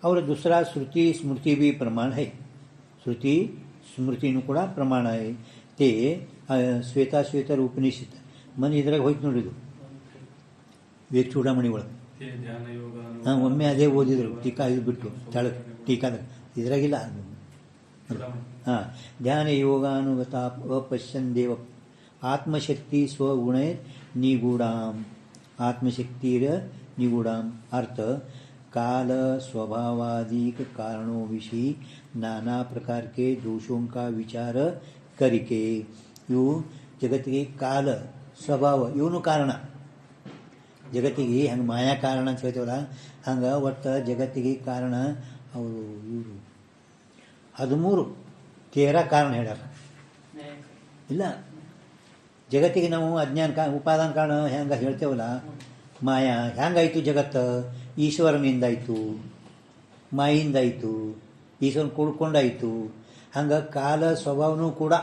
और दूसरा श्रुति स्मृति भी प्रमाण है. श्रुति स्मृति ಕೂಡ ಪ್ರಮಾಣ है. ते ಶ್ವೇತಾಶ್ವೇತರ ಉಪನಿಷತ್ ಮನೆ ಇದ್ರಾಗ ಹೋಯ್ತು ನೋಡಿದು ವೇದ ಚೂಡಾಮಣಿ ಒಳಗೆ. ಹಾಂ, ಒಮ್ಮೆ ಅದೇ ಓದಿದ್ರು ಟೀಕಾ ಇದು ಬಿಟ್ಟು ತಳಗ ಟೀಕಾದ ಇದ್ರಾಗಿಲ್ಲ. ಹಾಂ, ಧ್ಯಾನ ಯೋಗಾನುಗತ अपश्यन् देव आत्मशक्ति स्वगुण निगूढ़ाम. आत्मशक्तिर निगूढ़ाम अर्थ काल स्वभावादिक कारणों विषय नाना प्रकार के दोषों का विचार करके ಇವು ಜಗತ್ತಿಗೆ ಕಾಲ ಸ್ವಭಾವ ಇವನು ಕಾರಣ. ಜಗತ್ತಿಗೆ ಹಂಗೆ ಮಾಯಾ ಕಾರಣ ಅಂತ ಹೇಳ್ತೇವಲ್ಲ, ಹಂಗೆ ಒಟ್ಟು ಜಗತ್ತಿಗೆ ಕಾರಣ ಅವರು ಇವರು 13 ಕಾರಣ ಹೇಳ್ಯಾರ. ಇಲ್ಲ, ಜಗತ್ತಿಗೆ ನಾವು ಅಜ್ಞಾನ ಉಪಾದಾನ ಕಾರಣ ಹೆಂಗೆ ಹೇಳ್ತೇವಲ್ಲ, ಮಾಯಾ ಹೆಂಗಾಯಿತು ಜಗತ್ತು? ಈಶ್ವರನಿಂದಾಯಿತು, ಮಾಯಿಂದಾಯಿತು, ಈಶ್ವರನ ಕುಡ್ಕೊಂಡಾಯಿತು. ಹಂಗೆ ಕಾಲ ಸ್ವಭಾವನೂ ಕೂಡ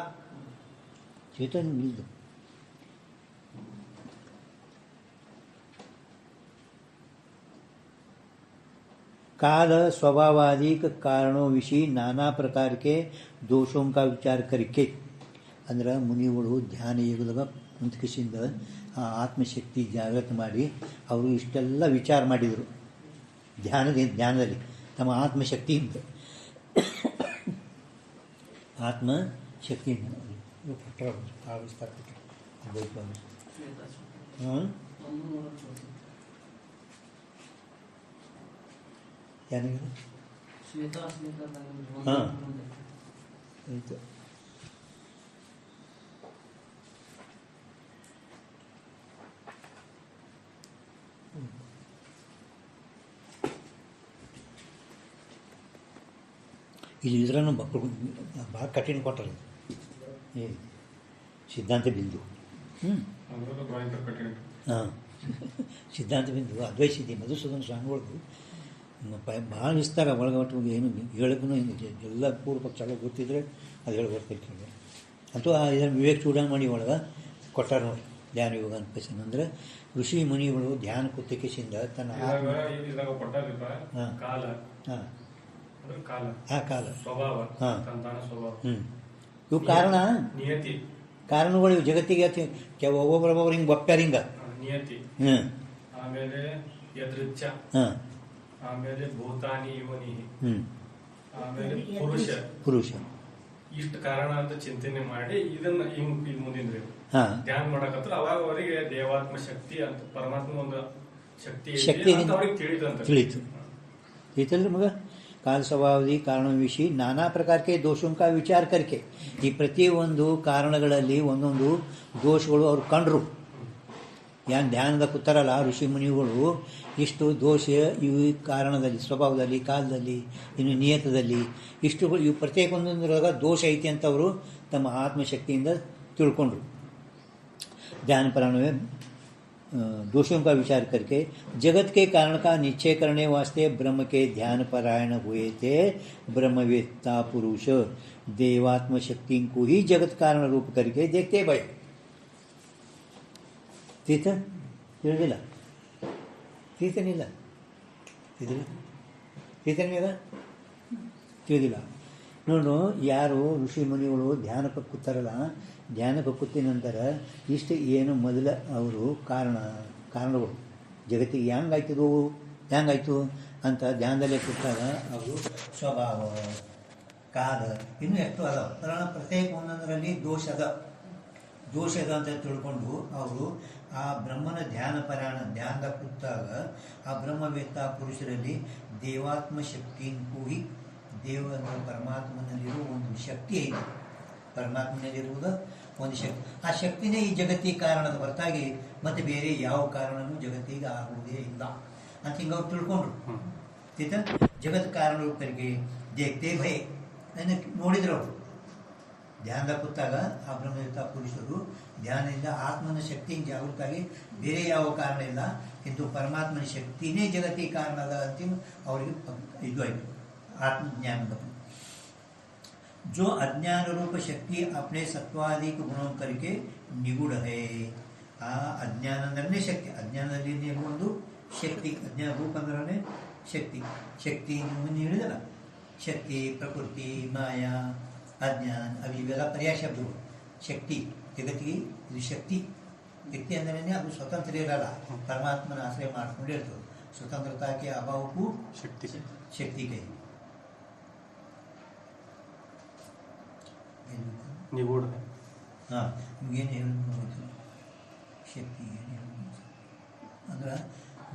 ಚೇತನ ಇಲ್ದು. काल स्वभावादिक कारणों विषय नाना प्रकार के दोषों का विचार करके ಅಂದ್ರೆ ಮುನಿಗಳು ಧ್ಯಾನ ಯೋಗದಾಗ ಕುಂತ್ಕಿಸಿಂದ ಆ ಆತ್ಮಶಕ್ತಿ ಜಾಗೃತ ಮಾಡಿ ಅವರು ಇಷ್ಟೆಲ್ಲ ವಿಚಾರ ಮಾಡಿದರು. ಧ್ಯಾನದಲ್ಲಿ ತಮ್ಮ ಆತ್ಮಶಕ್ತಿಯಿಂದ ಆತ್ಮಶಕ್ತಿಯಿಂದ ಹಾಂ ಇದು ಇದ್ರೂ ಭಾಳ ಕಠಿಣ ಕೊಟ್ಟರು. ಸಿದ್ಧಾಂತ ಬಿಂದು. ಹಾಂ, ಸಿದ್ಧಾಂತ ಬಿಂದು ಅದ್ವೈಸಿದ್ದಿ ಮಧುಸೂದನ ಸ್ವಾಮಿಗಳು ಭಾಳ ಇಷ್ಟಾಗ ಒಳಗೆ ಒಟ್ಟು ಏನು ಹೇಳಕ್ಕೂ ಎಲ್ಲ ಪೂರ್ವ ಪಕ್ಷ ಗೊತ್ತಿದ್ರೆ ಅದು ಹೇಳಿ ಬರ್ತೈತಿ. ಅಂತೂ ಇದನ್ನು ವಿವೇಕ ಚೂಡಾಮಣಿ ಒಳಗೆ ಕೊಟ್ಟಾರ ನೋಡಿ. ಧ್ಯಾನ ಯೋಗ ಅನ್ಕೇಶನ್ ಅಂದರೆ ಋಷಿ ಮುನಿಗಳು ಧ್ಯಾನ ಕುತ್ತಿಕೆಸಿಂದ ತನ್ನ ಹಾಂ ಕಾಲ ಹಾಂ ಇವು ಕಾರಣಗಳು ಇವು ಜಗತ್ತಿಗೆ ಒಬ್ಬೊಬ್ಬರೊಬ್ಬರು ಹಿಂಗೆ ಒಪ್ಪ್ಯಾರ. ಹಿಂಗೆ ನಿಯತಿ, ಹ್ಮ್ ಆಮೇಲೆ ಯದೃಚ್ಛ, ಹಾಂ ಆಮೇಲೆ ಭೂತಾನಿ ಯೋನಿ, ಹ್ಮ್ ಆಮೇಲೆ ಪುರುಷ ಇಷ್ಟು ಕಾರಣ ಅಂತ ಚಿಂತನೆ ಮಾಡಿ ಇದನ್ನ ಹಿಂಗ್ ಮುಂದಿನ ಹಾಂ ಧ್ಯಾನ ಮಾಡಕತ್ರ ಅವಾಗ ಅವರಿಗೆ ದೇವಾತ್ಮ ಶಕ್ತಿ ಅಂತ ಪರಮಾತ್ಮ ಒಂದು ಶಕ್ತಿ ಐತಿ ಶಕ್ತಿ ಅಂತ ಅವ್ರಿಗೆ ತಿಳಿದಂತ ತಿಳಿತು ತಿಳಿತಲ್ರಿ ಮಗ काल स्वभावदी ಕಾರಣವಿಷಿ ನಾನಾ ಪ್ರಕಾರಕ್ಕೆ ದೋಷೋं का ವಿಚಾರ करके ಈ ಪ್ರತಿಯೊಂದು ಕಾರಣಗಳಲ್ಲಿ ಒಂದೊಂದು ದೋಷಗಳು ಅವ್ರು ಕಂಡ್ರು ಏನು ಧ್ಯಾನದ ಕೂತಾರಲ್ಲ ಋಷಿ ಮುನಿಗಳು ಇಷ್ಟು ದೋಷ ಇವು ಕಾರಣದಲ್ಲಿ ಸ್ವಭಾವದಲ್ಲಿ ಕಾಲದಲ್ಲಿ ಇನ್ನು ನಿಯತದಲ್ಲಿ ಇಷ್ಟುಗಳು ಇವು ಪ್ರತ್ಯೇಕ ಒಂದೊಂದರಾಗ ದೋಷ ಐತಿ ಅಂತ ಅವರು ತಮ್ಮ ಆತ್ಮಶಕ್ತಿಯಿಂದ ತಿಳ್ಕೊಂಡ್ರು ध्यान परायण दोषों का विचार करके जगत के कारण का निश्चय करने वास्ते ब्रह्म के ध्यान परायण हुए थे ब्रह्मवेत्ता पुरुष देवात्म शक्ति को ही जगत कारण रूप करके देखते भाई तीर्थ ತಿಳಿದಿಲ್ಲ ತೀರ್ಥನಿಲ್ಲ ತಿಳಿದಿಲ್ಲ ತೀರ್ಥನಿಲ್ಲ ತಿಳಿದಿಲ್ಲ ನೋಡು ಯಾರು ಋಷಿ ಮುನಿಗಳು ಧ್ಯಾನಕ್ಕೆ ಕೂತಾರಲ್ಲ ಧ್ಯಾನಕ್ಕೆ ಕೂತಿದ ನಂತರ ಇಷ್ಟು ಏನು ಮೊದಲ ಅವರು ಕಾರಣಗಳು ಜಗತ್ತಿಗೆ ಹೆಂಗಾಯ್ತು ಅಂತ ಧ್ಯಾನದಲ್ಲೇ ಕೂತಾಗ ಅವರು ಸ್ವಭಾವ ಕಾಲ ಇನ್ನೂ ಎಷ್ಟು ಅದಾವ ಪ್ರತ್ಯೇಕ ಒಂದೊಂದರಲ್ಲಿ ದೋಷ ಅದ ಅಂತ ತಿಳ್ಕೊಂಡು ಅವರು ಆ ಬ್ರಹ್ಮನ ಧ್ಯಾನದ ಕೂತಾಗ ಆ ಬ್ರಹ್ಮವೇತ್ತ ಪುರುಷರಲ್ಲಿ ದೇವಾತ್ಮ ಶಕ್ತಿ ಕೂಗಿ ದೇವರ ಪರಮಾತ್ಮನಲ್ಲಿರುವ ಒಂದು ಶಕ್ತಿ ಐತೆ ಪರಮಾತ್ಮನಲ್ಲಿರುವುದು ಒಂದು ಶಕ್ತಿ ಆ ಶಕ್ತಿನೇ ಈ ಜಗತ್ತಿಗೆ ಕಾರಣದ ಹೊರತಾಗಿ ಮತ್ತೆ ಬೇರೆ ಯಾವ ಕಾರಣನೂ ಜಗತ್ತಿಗೆ ಆಗುವುದೇ ಇಲ್ಲ ಅಂತ ಹಿಂಗೆ ಅವ್ರು ತಿಳ್ಕೊಂಡ್ರು ಜಗತ್ ಕಾರಣ ರೂಪರಿಗೆ ದೇಖ್ತೆ ಭಯ ನೋಡಿದ್ರು ಅವರು ಧ್ಯಾನದ ಕೂತಾಗ ಆ ಬ್ರಹ್ಮದೇವತಾ ಪುರುಷರು ಧ್ಯಾನದಿಂದ ಆತ್ಮನ ಶಕ್ತಿಯಿಂದ ಜಾಗೃತಾಗಿ ಬೇರೆ ಯಾವ ಕಾರಣ ಇಲ್ಲ କିନ୍ତୁ ಪರಮಾತ್ಮನ ಶಕ್ತಿನೇ ಜಗತ್ತಿಗೆ ಕಾರಣ ಅದ ಅಂತ ಅವರಿಗೆ ಇದು ಆಯಿತು आत्मज्ञान जो अज्ञान रूप शक्ति अपने सत्वादि गुणों करके निगूढ़ है आ अज्ञान अंदरने शक्ति अज्ञानದಲ್ಲಿ ಒಂದು ಶಕ್ತಿ ಅಜ್ಞಾನ ರೂಪ ಅಂದ್ರೆ ಶಕ್ತಿ ನಿಮ್ಮನ್ನು ಹೇಳಿದಲ್ಲ ಶಕ್ತಿ ಪ್ರಕೃತಿ ಮಾಯಾ ಅಜ್ಞಾನ ಅವು ಇವೆಲ್ಲ ಪರ್ಯಾಯ ಶಬ್ದಗಳು ಶಕ್ತಿ ಜಗತ್ತಿಗೆ ಇದು ಶಕ್ತಿ ವ್ಯಕ್ತಿ ಅಂದ್ರೆ ಅದು ಸ್ವತಂತ್ರ ಇರಲ್ಲ ಪರಮಾತ್ಮನ ಆಶ್ರಯ ಮಾಡ್ಕೊಂಡು ಇರ್ತದೆ ಸ್ವತಂತ್ರತಾಕ್ಕೆ ಅಭಾವಕ್ಕೂ ಶಕ್ತಿ ಕೈ ನಿಗೂಢ ಹಾಂ ನಿಮಗೇನು ಹೇಳೋದು ಶಕ್ತಿ ಅಂದ್ರೆ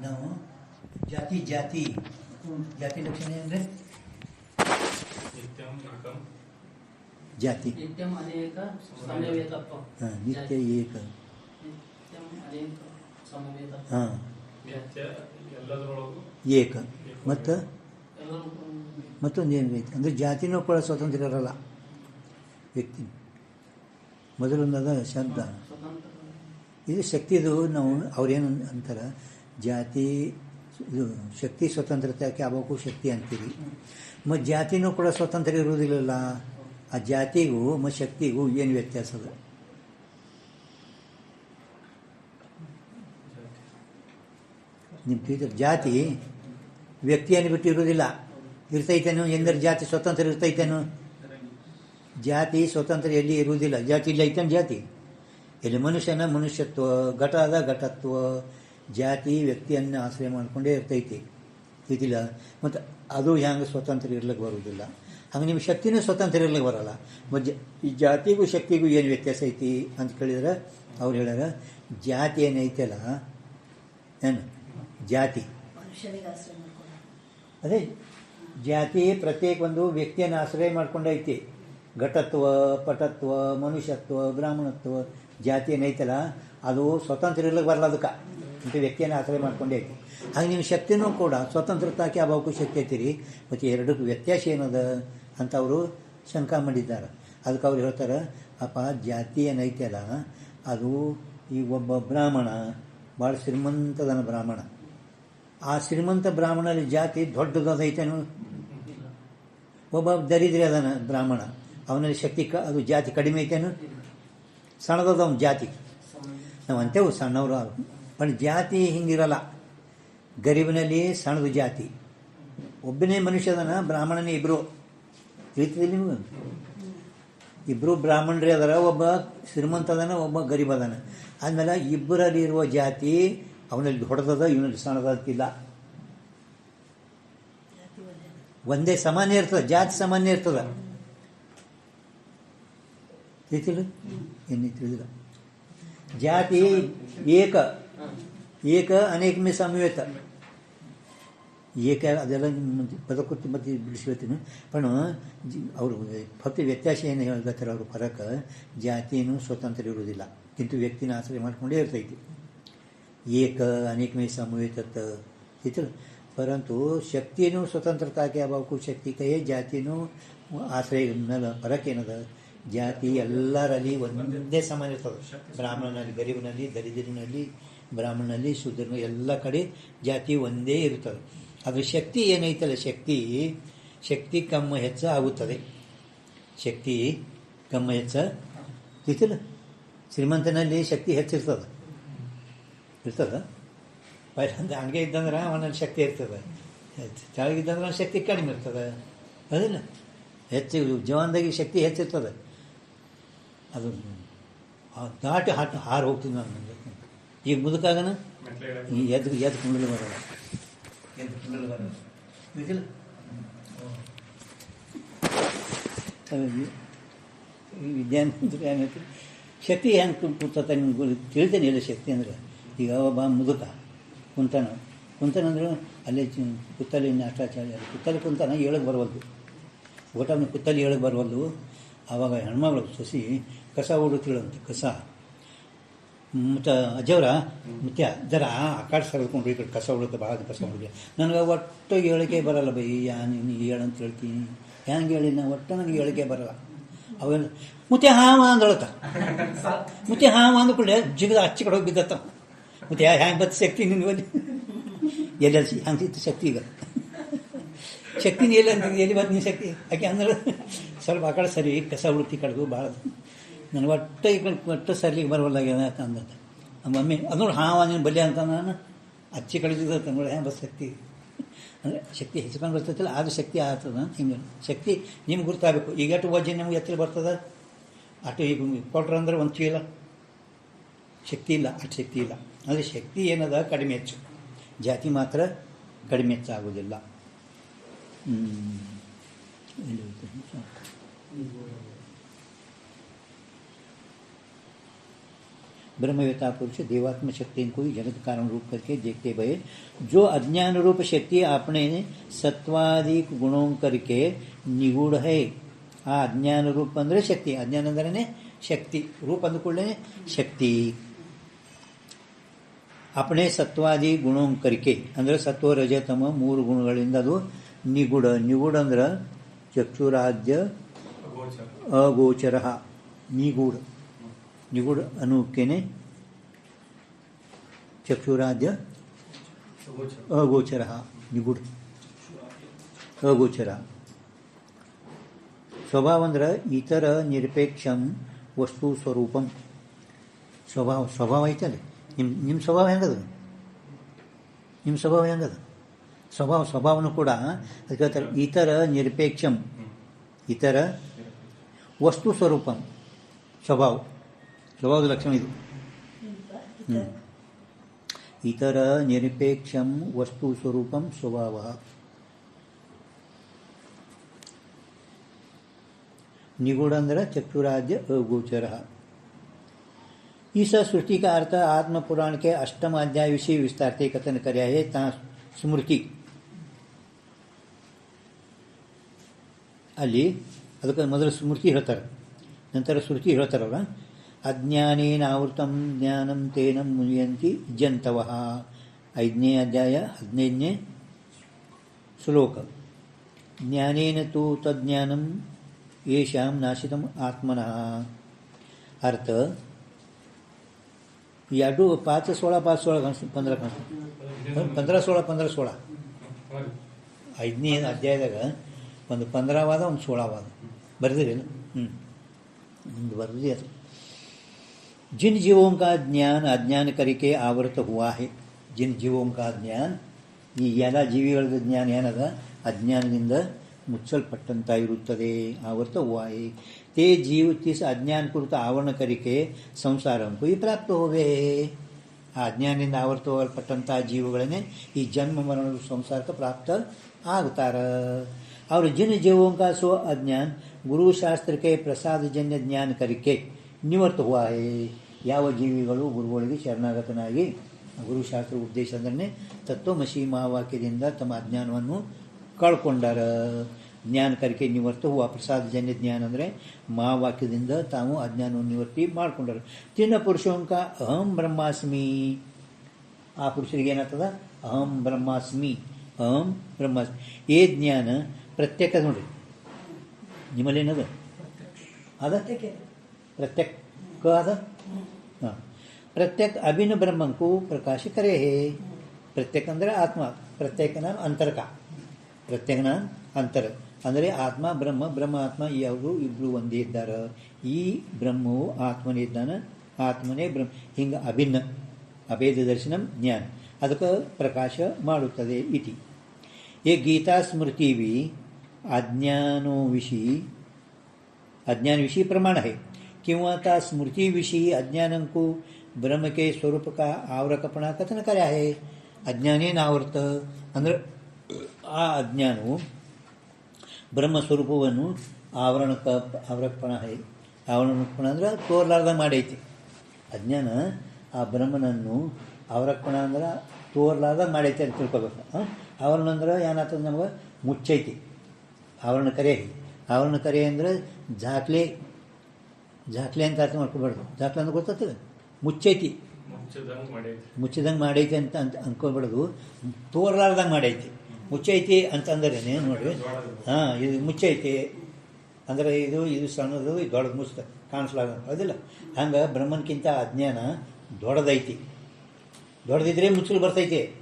ನಾವು ಜಾತಿ ಲಕ್ಷಣ ಅಂದರೆ ಜಾತಿ ಹಾಂ ನಿತ್ಯ ಏಕ ಹಾಂ ಏಕ ಮತ್ತೊಂದು ಏನು ಐತೆ ಅಂದರೆ ಜಾತಿನೂ ಕೂಡ ಸ್ವತಂತ್ರ ಇರಲ್ಲ ವ್ಯಕ್ತಿ ಮೊದಲೊಂದಾದ ಶಬ್ದ ಇದು ಶಕ್ತಿದು ನಾವು ಅವ್ರೇನು ಅಂತಾರೆ ಜಾತಿ ಇದು ಶಕ್ತಿ ಸ್ವತಂತ್ರತೆಗೆ ಯಾವಾಗೂ ಶಕ್ತಿ ಅಂತೀವಿ ಮತ್ತು ಜಾತಿನೂ ಕೂಡ ಸ್ವತಂತ್ರ ಇರುವುದಿಲ್ಲಲ್ಲ ಆ ಜಾತಿಗೂ ಮತ್ತು ಶಕ್ತಿಗೂ ಏನು ವ್ಯತ್ಯಾಸ ಅದ ನಿಮ್ಮ ತಿಳಿದ್ರೆ ಜಾತಿ ವ್ಯಕ್ತಿಯನ್ನು ಬಿಟ್ಟು ಇರುವುದಿಲ್ಲ ಇರ್ತೈತೇನು ಎಂದರೆ ಜಾತಿ ಸ್ವತಂತ್ರ ಇರ್ತೈತೇನು ಜಾತಿ ಸ್ವತಂತ್ರ ಎಲ್ಲಿ ಇರುವುದಿಲ್ಲ ಜಾತಿ ಇಲ್ಲ ಐತೇನು ಜಾತಿ ಇಲ್ಲಿ ಮನುಷ್ಯನ ಮನುಷ್ಯತ್ವ ಘಟದ ಘಟತ್ವ ಜಾತಿ ವ್ಯಕ್ತಿಯನ್ನು ಆಶ್ರಯ ಮಾಡಿಕೊಂಡೇ ಇರ್ತೈತಿ ಇದಿಲ್ಲ ಮತ್ತು ಅದು ಹೆಂಗೆ ಸ್ವತಂತ್ರ ಇರ್ಲಿಕ್ಕೆ ಬರುವುದಿಲ್ಲ ಹಂಗೆ ನಿಮ್ಮ ಶಕ್ತಿನೂ ಸ್ವತಂತ್ರ ಇರ್ಲಿಕ್ಕೆ ಬರೋಲ್ಲ ಮತ್ತು ಈ ಜಾತಿಗೂ ಶಕ್ತಿಗೂ ಏನು ವ್ಯತ್ಯಾಸ ಐತಿ ಅಂತ ಕೇಳಿದ್ರೆ ಅವ್ರು ಹೇಳ್ಯಾರ ಜಾತಿ ಏನೈತಲ್ಲ ಏನು ಜಾತಿ ಅದೇ ಜಾತಿ ಪ್ರತ್ಯೇಕ ಒಂದು ವ್ಯಕ್ತಿಯನ್ನು ಆಶ್ರಯ ಮಾಡ್ಕೊಂಡೈತಿ ಘಟತ್ವ ಪಟತ್ವ ಮನುಷ್ಯತ್ವ ಬ್ರಾಹ್ಮಣತ್ವ ಜಾತಿ ಏನೈತಲ್ಲ ಅದು ಸ್ವತಂತ್ರ ಇರ್ಲಿಕ್ಕೆ ಬರಲ್ಲ ಅದಕ್ಕೆ ಅಂತ ವ್ಯಕ್ತಿಯನ್ನು ಆಶ್ರಯ ಮಾಡ್ಕೊಂಡೇ ಐತಿ ಹಾಗೆ ನಿಮ್ಮ ಶಕ್ತಿನೂ ಕೂಡ ಸ್ವತಂತ್ರತಾಕೆ ಅಭಾವಕ್ಕೂ ಶಕ್ತಿ ಐತಿರಿ ಮತ್ತು ಎರಡಕ್ಕೂ ವ್ಯತ್ಯಾಸ ಏನದ ಅಂತ ಅವರು ಶಂಕ ಮಾಡಿದ್ದಾರೆ ಅದಕ್ಕೆ ಅವ್ರು ಹೇಳ್ತಾರೆ ಅಪ್ಪ ಜಾತಿ ಏನೈತಲ್ಲ ಅದು ಈ ಒಬ್ಬ ಬ್ರಾಹ್ಮಣ ಭಾಳ ಶ್ರೀಮಂತದನ ಬ್ರಾಹ್ಮಣ ಆ ಶ್ರೀಮಂತ ಬ್ರಾಹ್ಮಣಲ್ಲಿ ಜಾತಿ ದೊಡ್ಡದೈತೇನು ಒಬ್ಬ ದರಿದ್ರೆ ಅದನ ಬ್ರಾಹ್ಮಣ ಅವನಲ್ಲಿ ಶಕ್ತಿ ಅದು ಜಾತಿ ಕಡಿಮೆ ಐತೇನು ಸಣ್ಣದದ ಅವನ ಜಾತಿ ನಾವು ಅಂತೇವು ಸಣ್ಣವರು ಬಟ್ ಜಾತಿ ಹಿಂಗಿರಲ್ಲ ಗರೀಬನಲ್ಲಿ ಸಣ್ಣದು ಜಾತಿ ಒಬ್ಬನೇ ಮನುಷ್ಯದನ ಬ್ರಾಹ್ಮಣನೇ ಇಬ್ಬರು ತಿಳಿತದೆ ನಿಮಗೆ ಇಬ್ಬರು ಬ್ರಾಹ್ಮಣರೇ ಅದಾರ, ಒಬ್ಬ ಶ್ರೀಮಂತ ಅದಾನ, ಒಬ್ಬ ಗರೀಬ್ ಅದಾನ. ಆದಮೇಲೆ ಇಬ್ಬರಲ್ಲಿ ಇರುವ ಜಾತಿ ಅವನಲ್ಲಿ ದೊಡ್ಡದ, ಇವನಲ್ಲಿ ಸಣ್ಣದಿಲ್ಲ. ಒಂದೇ ಸಾಮಾನ್ಯ ಇರ್ತದೆ, ಜಾತಿ ಸಾಮಾನ್ಯ ಇರ್ತದೆ. ತಿಳಿತಿಲ್ಲ? ಏನು ತಿಳಿದಿಲ್ಲ. ಜಾತಿ ಏಕ ಏಕ ಅನೇಕ ಮೇ ಸಮವೇತ ಏಕ ಅದೆಲ್ಲ ಪದಕೃತಿ ಮತ್ತೆ ಬಿಡಿಸಿ ಹೇಳ್ತೀನಿ. ಪಣ ಅವರು ಫಕ್ತ ವ್ಯತ್ಯಾಸ ಏನು ಹೇಳ್ತಾರೆ ಅವರು ಫರಕ. ಜಾತಿಯೂ ಸ್ವತಂತ್ರ ಇರುವುದಿಲ್ಲ, ಕಿಂತು ವ್ಯಕ್ತಿನ ಆಶ್ರಯ ಮಾಡಿಕೊಂಡೇ ಇರ್ತೈತಿ. ಏಕ ಅನೇಕ ಮೇ ಸಮವೇತ ತಿಳಿತಿಲ್ಲ. ಪರಂತು ಶಕ್ತಿಯೂ ಸ್ವತಂತ್ರತಾ ಕೆ ಅಭಾವಕ್ಕೂ ಶಕ್ತಿ ಕೈಯೇ ಜಾತಿಯೂ ಆಶ್ರಯ ಮೇಲೆ ಫರಕ್ ಏನದ. ಜಾತಿ ಎಲ್ಲರಲ್ಲಿ ಒಂದೇ ಸಮಾನ ಇರ್ತದೆ. ಬ್ರಾಹ್ಮಣನಲ್ಲಿ, ಗರೀಬನಲ್ಲಿ, ದರಿದ್ರನಲ್ಲಿ, ಬ್ರಾಹ್ಮಣನಲ್ಲಿ, ಶೂದ್ರನಲ್ಲಿ, ಎಲ್ಲ ಕಡೆ ಜಾತಿ ಒಂದೇ ಇರುತ್ತದೆ. ಅದು ಶಕ್ತಿ ಏನೈತಲ್ಲ, ಶಕ್ತಿ ಕಮ್ಮ ಹೆಚ್ಚು ಆಗುತ್ತದೆ. ಶಕ್ತಿ ಕಮ್ಮ ಹೆಚ್ಚ ತಿಳಿತಿಲ್ಲ. ಶ್ರೀಮಂತನಲ್ಲಿ ಶಕ್ತಿ ಹೆಚ್ಚಿರ್ತದೆ ಹಂಗೆ ಇದ್ದಂದ್ರೆ ಅವನಲ್ಲಿ ಶಕ್ತಿ ಇರ್ತದೆ. ಕೆಳಗಿದ್ದಂದ್ರೆ ಅವನ ಶಕ್ತಿ ಕಡಿಮೆ ಇರ್ತದೆ. ಅದಿಲ್ಲ, ಹೆಚ್ಚು ಜೀವನದಾಗಿ ಶಕ್ತಿ ಹೆಚ್ಚಿರ್ತದೆ. ಅದು ದಾಟಿ ಹಾರು ಹೋಗ್ತೀನಿ ನಾನು. ಈಗ ಮುದುಕಾಗನ ಎದ್ದು ಕುಂಡಲು ಬರೋಲ್ಲ, ಗೊತ್ತಿಲ್ಲ. ಈ ವಿದ್ಯಾರ್ಥಿ ಏನಾಯ್ತು, ಶಕ್ತಿ ಹೆಂಗೆ ಕೂತ ನಿಮ್ಗೆ ತಿಳಿತೇನೆ ಇಲ್ಲ. ಶಕ್ತಿ ಅಂದರೆ ಈಗ ಒಬ್ಬ ಮುದುಕ ಕುಂತಾನಂದ್ರೆ ಅಲ್ಲೇ ಕುತ್ತಲ್ಲಿ ನಾಷ್ಟಾಚಾರ್ಯ ಕುತ್ತಲ್ಲಿ ಕುಂತಾನ, ಹೇಳಕ್ಕೆ ಬರವಲ್ದು. ಊಟ ಕುತ್ತಲ್ಲಿ ಹೇಳಕ್ಕೆ ಬರವಲ್ದು. ಆವಾಗ ಹೆಣ್ಮಗಳು ಸೊಸಿ ಕಸ ಓಡುತ್ತಿಳಂತೆ. ಕಸ ಮತ್ತು ಅಜ್ಜವ್ರ ಮುತ್ಯ ಜರ ಆ ಕಡೆ ಸರಿದ್ಕೊಂಡು ಈ ಕಡೆ ಕಸ ಹೊಡುತ್ತೆ, ಭಾಳ ಕಸ ಹೊಡಿದೆ. ನನಗೆ ಒಟ್ಟು ಹೇಳಿಕೆ ಬರಲ್ಲ ಬೈ. ನೀನು ಹೇಳಂತ ಹೇಳ್ತೀನಿ, ಹೆಂಗೆ ಹೇಳಿ ನಾ ಒಟ್ಟು ನನಗೆ ಹೇಳಿಕೆ ಬರಲ್ಲ. ಅವೆಲ್ಲ ಮುತ್ಯ ಹಾವ ಅಂದೊಳತ. ಮುತ್ಯ ಹಾವ ಅಂದ್ಕೊಳ್ಳೆ ಜಿಗದ ಹಚ್ಚಿ ಕಡೆ ಹೋಗಿ ಬಿದ್ದತ್ತ. ಮುತ್ಯ ಹ್ಯಾಂಗೆ ಬತ್ತು ಶಕ್ತಿ ನಿನ್ಗೆ ಎಲ್ಲ ಹಂಗೆ ಸಿಕ್ತು ಶಕ್ತಿ. ಈಗ ಶಕ್ತಿನ ಎಲ್ಲ ಅಂತಿದ್ದೆ, ಎಲ್ಲಿ ಬಂದು ನೀನು ಶಕ್ತಿ ಆಕೆ ಅಂದ್ರೆ ಸ್ವಲ್ಪ ಆ ಕಡೆ ಸರಿ ಕಸ ಹುಡುಕಿ ಕಡೆದು ಭಾಳ ನನಗೆ ಒಟ್ಟು ಈ ಕಡೆ ಒಟ್ಟು ಸರಿಲಿಕ್ಕೆ ಬರವಲ್ಲಾಗ್ಯದ ಅಂದತ್ತ. ಮಮ್ಮಿ ಅದು ಹಾವ ನೀನು ಬಲ್ಯ ಅಂತ ನಾನು ಹಚ್ಚಿ ಕಳಿಸಿದ ನೋಡಿ ಹ್ಯಾಂಗೆ ಬಸ್ ಶಕ್ತಿ ಅಂದರೆ ಶಕ್ತಿ ಹೆಚ್ಚಿಕೊಂಡು ಬರ್ತೈತಿಲ್ಲ, ಅದು ಶಕ್ತಿ ಆಗ್ತದ ಹಿಂಗೆ. ಶಕ್ತಿ ನಿಮ್ಗೆ ಗುರ್ತಾಗಬೇಕು. ಈಗ ಅಷ್ಟು ವಜ್ಜೆ ನಮ್ಗೆ ಎತ್ತರ ಬರ್ತದೆ, ಅಷ್ಟು ಈಗ ಕೊಟ್ರೆ ಅಂದ್ರೆ ಒಂದು ಚೀಲ ಶಕ್ತಿ ಇಲ್ಲ, ಅಷ್ಟು ಶಕ್ತಿ ಇಲ್ಲ. ಅಂದರೆ ಶಕ್ತಿ ಏನದ ಕಡಿಮೆ ಹೆಚ್ಚು, ಜಾತಿ ಮಾತ್ರ ಕಡಿಮೆ ಹೆಚ್ಚಾಗೋದಿಲ್ಲ. ब्रह्मवेता पुरुष देवात्म शक्ति को ही जगत कारण रूप करके देखते भय जो अज्ञान रूप शक्ति अपने सत्वादिक गुणों करके निगूढ़ है. आ अज्ञान रूप अंदर शक्ति, अज्ञान अंदर शक्ति, रूप अंदर शक्ति अपने सत्वादि गुणों करके ಅಂದ್ರೆ ಸತ್ವ ರಜತಮ ಮೂರು ಗುಣಗಳಿಂದ ಅದು ನಿಗೂಢ. ನಿಗೂಢ ಅಂದ್ರೆ ಚಕ್ಷುರಾದ್ಯ ಅಗೋಚರ. ನಿಗೂಢ ನಿಗೂಢ ಅನ್ನೋಕ್ಕೇನೆ ಚಕ್ಷುರಾದ್ಯ ಅಗೋಚರ. ನಿಗೂಢ ಅಗೋಚರ. ಸ್ವಭಾವ ಅಂದ್ರೆ ಇತರ ನಿರಪೇಕ್ಷಂ ವಸ್ತು ಸ್ವರೂಪಂ. ಸ್ವಭಾವ ಐತಲ್ಲ, ನಿಮ್ಮ ಸ್ವಭಾವ ಹೆಂಗದ? ನಿಮ್ಮ ಸ್ವಭಾವ ಹೆಂಗದ? ಸ್ವಭಾವನು ಕೂಡ ಅದಕ್ಕೆ ಹೇಳ್ತಾರೆ ಇತರ ನಿರಪೇಕ್ಷಂ. ಇತರ ವಸ್ತು ಸ್ವರೂಪಂ. ಸ್ವಭಾವದ ಲಕ್ಷಣ ಇದು. ಇತರ ನಿರಪೇಕ್ಷಂ ವಸ್ತು ಸ್ವರೂಪಂ ಸ್ವಭಾವ. निगूढ़ अंदर चक्षुराद्य अगोचर. इस सृष्टि का अर्थ आत्म पुराण के अष्टम अध्याय विषय विस्तार से कथन कर्या है. ता स्मृति ಅಲ್ಲಿ ಅದಕ್ಕೆ ಮೊದಲು ಸ್ಮೃತಿ ಹೇಳ್ತಾರೆ, ನಂತರ ಶ್ರುತಿ ಹೇಳ್ತಾರಲ್ಲ. ಅಜ್ಞಾನೇನ ಆವೃತಂ ಜ್ಞಾನಂ ತೇನ ಮುನಿಯಂತಿ ಜಂತವಃ. 5ನೇ ಅಧ್ಯಾಯ 15ನೇ ಶ್ಲೋಕ. ಜ್ಞಾನೇನ ತು ತಜ್ಞಾನಂ येषां नाशितम आत्मनः. अर्थ याडू 5, 16, 5, 16, 15, 16. 5ನೇ ಅಧ್ಯಾಯದಾಗ ಒಂದು 15ವಾದ ಒಂದು 16ವಾದ ಬರೆದಿರಿ. ಒಂದು ಬರೆದಿ ಅದು. जिन जीवों का ज्ञान अज्ञान करके आवृत हुआ है. जिन जीवों का ज्ञान, ಈ ಎಲ್ಲ ಜೀವಿಗಳ ಜ್ಞಾನ ಏನದ ಅಜ್ಞಾನದಿಂದ ಮುಚ್ಚಲ್ಪಟ್ಟಂತ ಇರುತ್ತದೆ ಆವರ್ತವಾಯಿ ತೇ ಜೀವ ತಿಸ್ ಅಜ್ಞಾನ ಕುರಿತ ಆವರಣಕರಿಕೆ ಸಂಸಾರಂಕು ಈ ಪ್ರಾಪ್ತ ಹೋವೆ ಆ ಅಜ್ಞಾನದಿಂದ ಆವರ್ತಪಟ್ಟಂತಹ ಜೀವಗಳನ್ನೇ ಈ ಜನ್ಮ ಮರಣ ಸಂಸಾರಕ್ಕೆ ಪ್ರಾಪ್ತ ಆಗ್ತಾರ ಅವರು जिन जीवों का सो अज्ञान गुरु शास्त्र के प्रसादजन्य ज्ञान करके निवर्त हुआ है ಯಾವ ಜೀವಿಗಳು ಗುರುಗಳಿಗೆ ಶರಣಾಗತನಾಗಿ ಗುರುಶಾಸ್ತ್ರ ಉಪದೇಶ ಅಂದ್ರೆ ತತ್ವಮಸಿ ಮಹಾವಾಕ್ಯದಿಂದ ತಮ್ಮ ಅಜ್ಞಾನವನ್ನು ಕಳ್ಕೊಂಡಾರ ಜ್ಞಾನ ಕರಿಕೆ ನಿವರ್ತ ಹೂವ ಪ್ರಸಾದಜನ್ಯ ಜ್ಞಾನ ಅಂದರೆ ಮಹಾವಾಕ್ಯದಿಂದ ತಾವು ಅಜ್ಞಾನವನ್ನು ನಿವರ್ತಿ ಮಾಡ್ಕೊಂಡಾರ ತಿನ್ನ ಪುರುಷೋಂಕ ಅಹಂ ಬ್ರಹ್ಮಾಸ್ಮಿ ಆ ಪುರುಷರಿಗೆ ಏನಾಗ್ತದ ಅಹಂ ಬ್ರಹ್ಮಾಸ್ಮಿ ಏ ಜ್ಞಾನ ಪ್ರತ್ಯೇಕ ನೋಡ್ರಿ ನಿಮ್ಮಲ್ಲೇನದ ಅದ ಪ್ರತ್ಯೇಕ ಅದ ಹಾಂ ಪ್ರತ್ಯೇಕ ಅಭಿನ್ನ ಬ್ರಹ್ಮಂಕು ಪ್ರಕಾಶ ಕರೆ ಹೇ ಪ್ರತ್ಯೇಕ ಅಂದರೆ ಆತ್ಮ ಪ್ರತ್ಯೇಕನ ಅಂತರಕ ಪ್ರತ್ಯೇಕನ ಅಂತರ ಅಂದರೆ ಆತ್ಮ ಬ್ರಹ್ಮ ಬ್ರಹ್ಮ ಆತ್ಮ ಯಾವುದು ಇಬ್ಬರು ಒಂದೇ ಇದ್ದಾರೆ ಈ ಬ್ರಹ್ಮವು ಆತ್ಮನೇ ಇದ್ದಾನೆ ಆತ್ಮನೇ ಬ್ರಹ್ಮ ಹಿಂಗೆ ಅಭಿನ್ನ ಅಭೇದ ದರ್ಶನ ಜ್ಞಾನ ಅದಕ್ಕೆ ಪ್ರಕಾಶ ಮಾಡುತ್ತದೆ ಇತಿ ये गीता स्मृति भी अज्ञान विषयी प्रमाण है किंवा त्या स्मृति विषयी अज्ञान को ब्रह्म के स्वरूप का आवरकपणा कथन कर्या है अज्ञानेन आवृत ಅಂದ್ರೆ ಆ ಅಜ್ಞಾನವು ಬ್ರಹ್ಮ ಸ್ವರೂಪವನ್ನು ಆವರಣಕಪಣ है ಆವರಣಕಪಣ ಅಂದ್ರೆ ತೋರ್ಲಾರ್ದಂಗೆ ಮಾಡೈತಿ ಅಜ್ಞಾನ ಆ ಬ್ರಹ್ಮನನ್ನು ಆವರಕಪಣ ಅಂದ್ರೆ ತೋರ್ಲಾರ್ದಂಗೆ ಮಾಡೈತಿ ಅಂತ ತಿಳ್ಕೊಬೇಕು ಆವರಣ ಅಂದ್ರೆ ಏನಾಗ್ತದೆ ನಮ್ಗೆ ಮುಚ್ಚೈತಿ ಆವರಣ ಕರೆ ಅಂದ್ರೆ ಝಾಕ್ಲೆ ಅಂತ ಅರ್ಥ ಮಾಡ್ಕೊಬಾರ್ದು ಝಾಕ್ಲೆ ಅಂದ್ರೆ ಗೊತ್ತಾಗ್ತದೆ ಮುಚ್ಚೈತಿ ಮುಚ್ಚಿದಂಗೆ ಮಾಡೈತಿ ಅಂತ ಅನ್ಕೊಬಾರ್ದು ತೋರ್ಲಾರ್ದಂಗೆ ಮಾಡೈತಿ ಮುಚ್ಚೈತಿ ಅಂತಂದ್ರೇನೆ ನೋಡ್ರಿ ಹಾಂ ಇದು ಮುಚ್ಚೈತಿ ಅಂದರೆ ಇದು ಸಣ್ಣದು ದೊಡ್ಡದು ಮುಚ್ಚ ಕಾಣಿಸ್ಲಾರ್ದ ಅದಿಲ್ಲ ಹಂಗೆ ಬ್ರಹ್ಮನ್ಕಿಂತ ಅಜ್ಞಾನ ದೊಡ್ಡದೈತಿ ದೊಡ್ಡದಿದ್ರೆ ಮುಚ್ಚಲು ಬರ್ತೈತಿ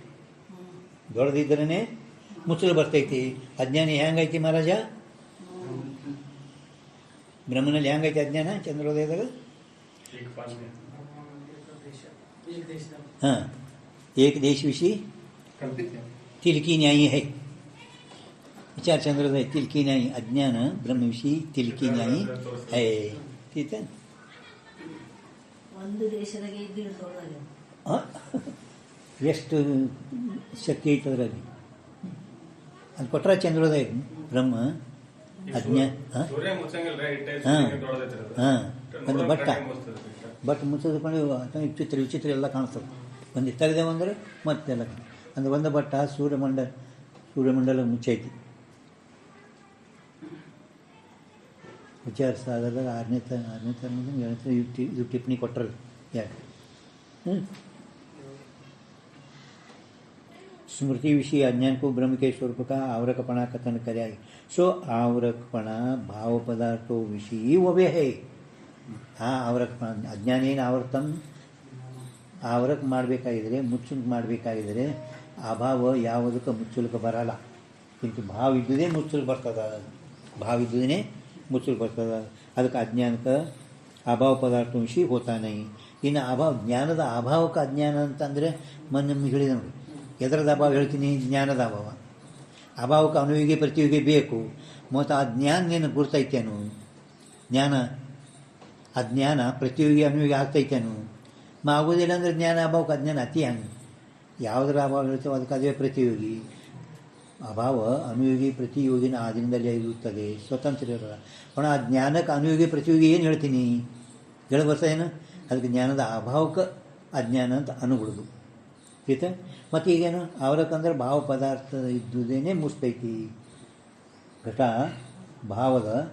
ದೊಡ್ಡದಿದ್ರೇ ಮುಚ್ಚಲು ಬರ್ತೈತಿ ಅಜ್ಞಾನಿ ಹೆಂಗೈತಿ ಮಹಾರಾಜ ಬ್ರಹ್ಮನಲ್ಲಿ ಹೆಂಗೈತಿ ಅಜ್ಞಾನ ಚಂದ್ರೋದಯದಾಗ ಹಾಂ एक देश विषय तिल की न्यायी है विचार चंद्रोदय तिल की न्यायी अज्ञान ब्रह्म विषय तिल की न्यायी है ठीक है ಒಂದು ದೇಶದಾಗ ಎಷ್ಟು ಶಕ್ತಿ ಐತೆ ಅದರಲ್ಲಿ ಅದು ಕೊಟ್ರ ಚಂದ್ರೋದಯ ಬ್ರಹ್ಮ ಅಜ್ಞಾನ ಹಾಂ ಒಂದು ಬಟ್ ಮುಚ್ಚಿದ್ಕೊಂಡು ವಿಚಿತ್ರ ಎಲ್ಲ ಕಾಣಿಸ್ತದೆ ಒಂದು ತೆಗೆದೇವು ಅಂದರೆ ಮತ್ತೆಲ್ಲ ಅಂದ್ರೆ ಒಂದು ಬಟ್ಟ ಸೂರ್ಯಮಂಡಲ ಮುಚ್ಚೈತಿ ವಿಚಾರ ಸಾಗರದಾಗ ಆರನೇ ತರದಿಂದ ಇದು ಟಿಪ್ಪಣಿ ಕೊಟ್ಟರು ಯಾರು स्मृति विषय अज्ञान को ब्रह्म के स्वरूप का आवरकपणा कथन कर्या सो आवरकपणा भाव पदार्थों विषय वव्य है हाँ आवरकपण अज्ञानेन आवृतम आवरक ಮಾಡಬೇಕಾಗಿದ್ರೆ ಮುಚ್ಚುಲ್ಕ ಮಾಡಬೇಕಾಗಿದ್ರೆ ಅಭಾವ ಯಾವುದಕ್ಕೆ ಮುಚ್ಚುಲ್ಕ ಬರಲ್ಲ किंतु ಭಾವ ಇದ್ದುದೇ ಮುಚ್ಚುಲ್ಕ ಬರ್ತದ ಭಾವ ಇದ್ದುದೇ ಮುಚ್ಚುಲ್ಕ ಬರ್ತದ ಅದಕ್ಕೆ ಅಜ್ಞಾನಕ್ಕೆ ಅಭಾವ ಪದಾರ್ಥ ವಿಷಯ ಹೋತಾ नहीं ಇನ್ನು ಅಭಾವ ಜ್ಞಾನದ ಅಭಾವಕ್ಕೆ ಅಜ್ಞಾನ ಅಂತಂದರೆ ಮೊನ್ನೆ ಹೇಳಿದ ನೋಡಿ ಎದರದ ಅಭಾವ ಹೇಳ್ತೀನಿ ಜ್ಞಾನದ ಅಭಾವಕ್ಕೆ ಅನುವಿಗೆ ಪ್ರತಿಯುಗೆ ಬೇಕು ಮತ್ತು ಆ ಜ್ಞಾನ ನೀನು ಗುರ್ತೈತೇನು ಅಜ್ಞಾನ ಪ್ರತಿಯುಗಿ ಅನುವಿಗೆ ಆಗ್ತೈತೇನು ಆಗೋದಿಲ್ಲ ಅಂದರೆ ಜ್ಞಾನ ಅಭಾವಕ್ಕೆ ಅಜ್ಞಾನ ಅತಿ ಹಂಗೆ ಯಾವುದರ ಅಭಾವ ಹೇಳ್ತೇವೆ ಅದಕ್ಕೆ ಅದೇ ಪ್ರತಿಯೋಗಿ ಅಭಾವ ಅನುಯೋಗಿ ಪ್ರತಿಯೋಗಿನ ಆದಿನಿಂದಲೇ ಇರುತ್ತದೆ ಸ್ವತಂತ್ರ ಇರೋಲ್ಲ ಅವನ ಆ ಜ್ಞಾನಕ್ಕೆ ಅನುಯೋಗಿ ಪ್ರತಿಯೋಗಿ ಏನು ಹೇಳ್ತೀನಿ ಹೇಳಿ ಬರ್ತಾ ಏನು ಅದಕ್ಕೆ ಜ್ಞಾನದ ಅಭಾವಕ್ಕೆ ಅಜ್ಞಾನ ಅಂತ ಅನುಬಿಡೋದು ಆಯ್ತಾ ಮತ್ತು ಈಗೇನು ಅವರಕ್ಕಂದ್ರೆ ಭಾವ ಪದಾರ್ಥ ಇದ್ದುದೇನೆ ಮುಚ್ಚೈತಿ ಘಟ ಭಾವದ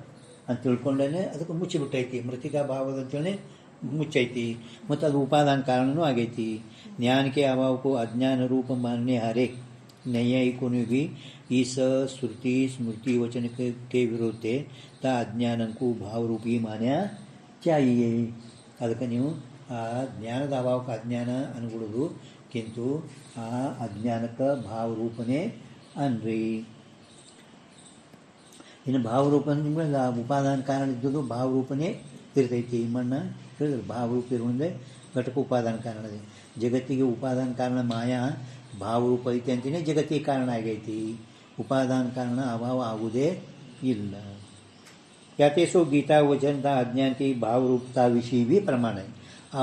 ಅಂತ ತಿಳ್ಕೊಂಡೇ ಅದಕ್ಕೆ ಮುಚ್ಚಿಬಿಟ್ಟೈತಿ ಮೃತಿಕಾ ಭಾವದ ಅಂತೇಳಿ ಮುಚ್ಚೈತಿ ಮತ್ತು ಅದು ಉಪಾದಾನ ಕಾರಣನೂ ಆಗೈತಿ ಜ್ಞಾನಕ್ಕೆ ಅಭಾವಕ್ಕೂ ಅಜ್ಞಾನ ರೂಪ ಮಾನ್ಯ ಹರೇ नैयायिकों ने भी इस श्रुति स्मृति वचन के विरोध ता अज्ञान को भाव रूपी मान्या चाहिए ಅದಕ್ಕೆ ನೀವು ಆ ಜ್ಞಾನದ ಅಭಾವಕ್ಕೆ ಅಜ್ಞಾನ ಅನ್ಬಿಡೋದು ಕಿಂತು ಆ ಅಜ್ಞಾನಕ್ಕೆ ಭಾವರೂಪನೇ ಅನ್ರಿ ಇನ್ನು ಭಾವರೂಪ ನಿಮ್ಗೆ ಉಪಾದಾನ ಕಾರಣ ಇದ್ದದ್ದು ಭಾವರೂಪನೇ ಇರ್ತೈತಿ ಮಣ್ಣ ಹೇಳಿದ್ರು ಭಾವರೂಪ ಇರುವಂದರೆ ಘಟಕ ಉಪಾದಾನ ಕಾರಣ ಇದೆ ಜಗತ್ತಿಗೆ ಉಪಾದಾನ ಕಾರಣ ಮಾಯಾ ಭಾವರೂಪ ಐತಿ ಅಂತಲೇ ಜಗತ್ತಿಗೆ ಕಾರಣ ಆಗೈತಿ ಉಪಾದಾನ ಕಾರಣ ಅಭಾವ ಆಗುವುದೇ ಇಲ್ಲ. यातेसो गीता वचनता अज्ञान की भावरूपता विषयी भी प्रमाण है.